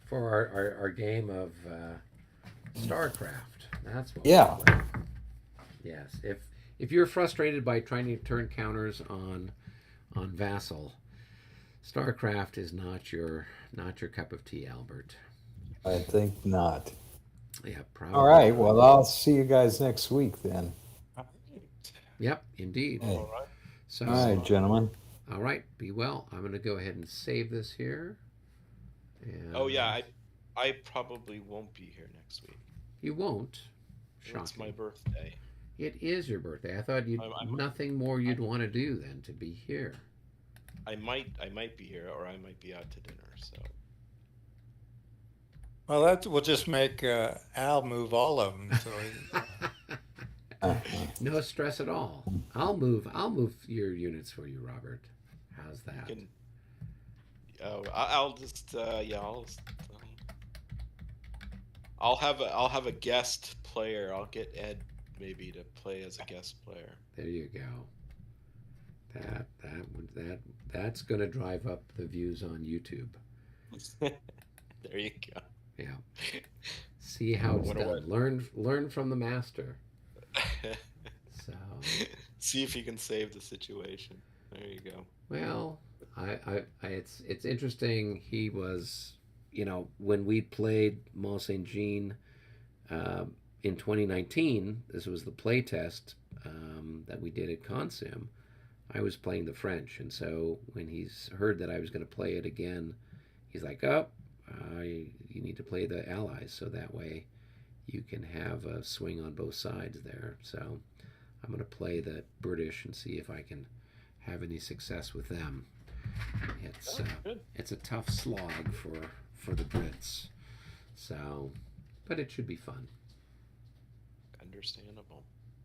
For our game of StarCraft. That's what Yeah. we're playing. Yes. If you're frustrated by trying to turn counters on Vassal, StarCraft is not your cup of tea, Albert. I think not. Yeah, probably. All right. not. Well, I'll see you guys next week then. Yep, indeed. Hey. All right. So, All right, gentlemen. all right, be well. I'm going to go ahead and save this here. And Oh yeah, I probably won't be here next week. You won't. It's my Shocking. birthday. It is your birthday. I thought you'd nothing more you'd want to do than to be here. I might be here, or I might be out to dinner. So Well, that will just make Al move all of them. So No stress at all. I'll move your units for you, Robert. How's that? can, I'll just I'll have a guest player. I'll get Ed maybe to play as a guest player. There you go. That's going to drive up the views on YouTube. There you go. Yeah. See how it's done. Learn from the master. So, See if you can save the situation. There you go. well, it's interesting. He was, when we played Mont Saint Jean in 2019. This was the play test that we did at Consim. I was playing the French, and so when he's heard that I was going to play it again, he's like, "Oh, you need to play the Allies, so that way you can have a swing on both sides there." So I'm going to play the British and see if I can have any success with them. It's a tough slog for the Brits. So, but it should be fun. Understandable.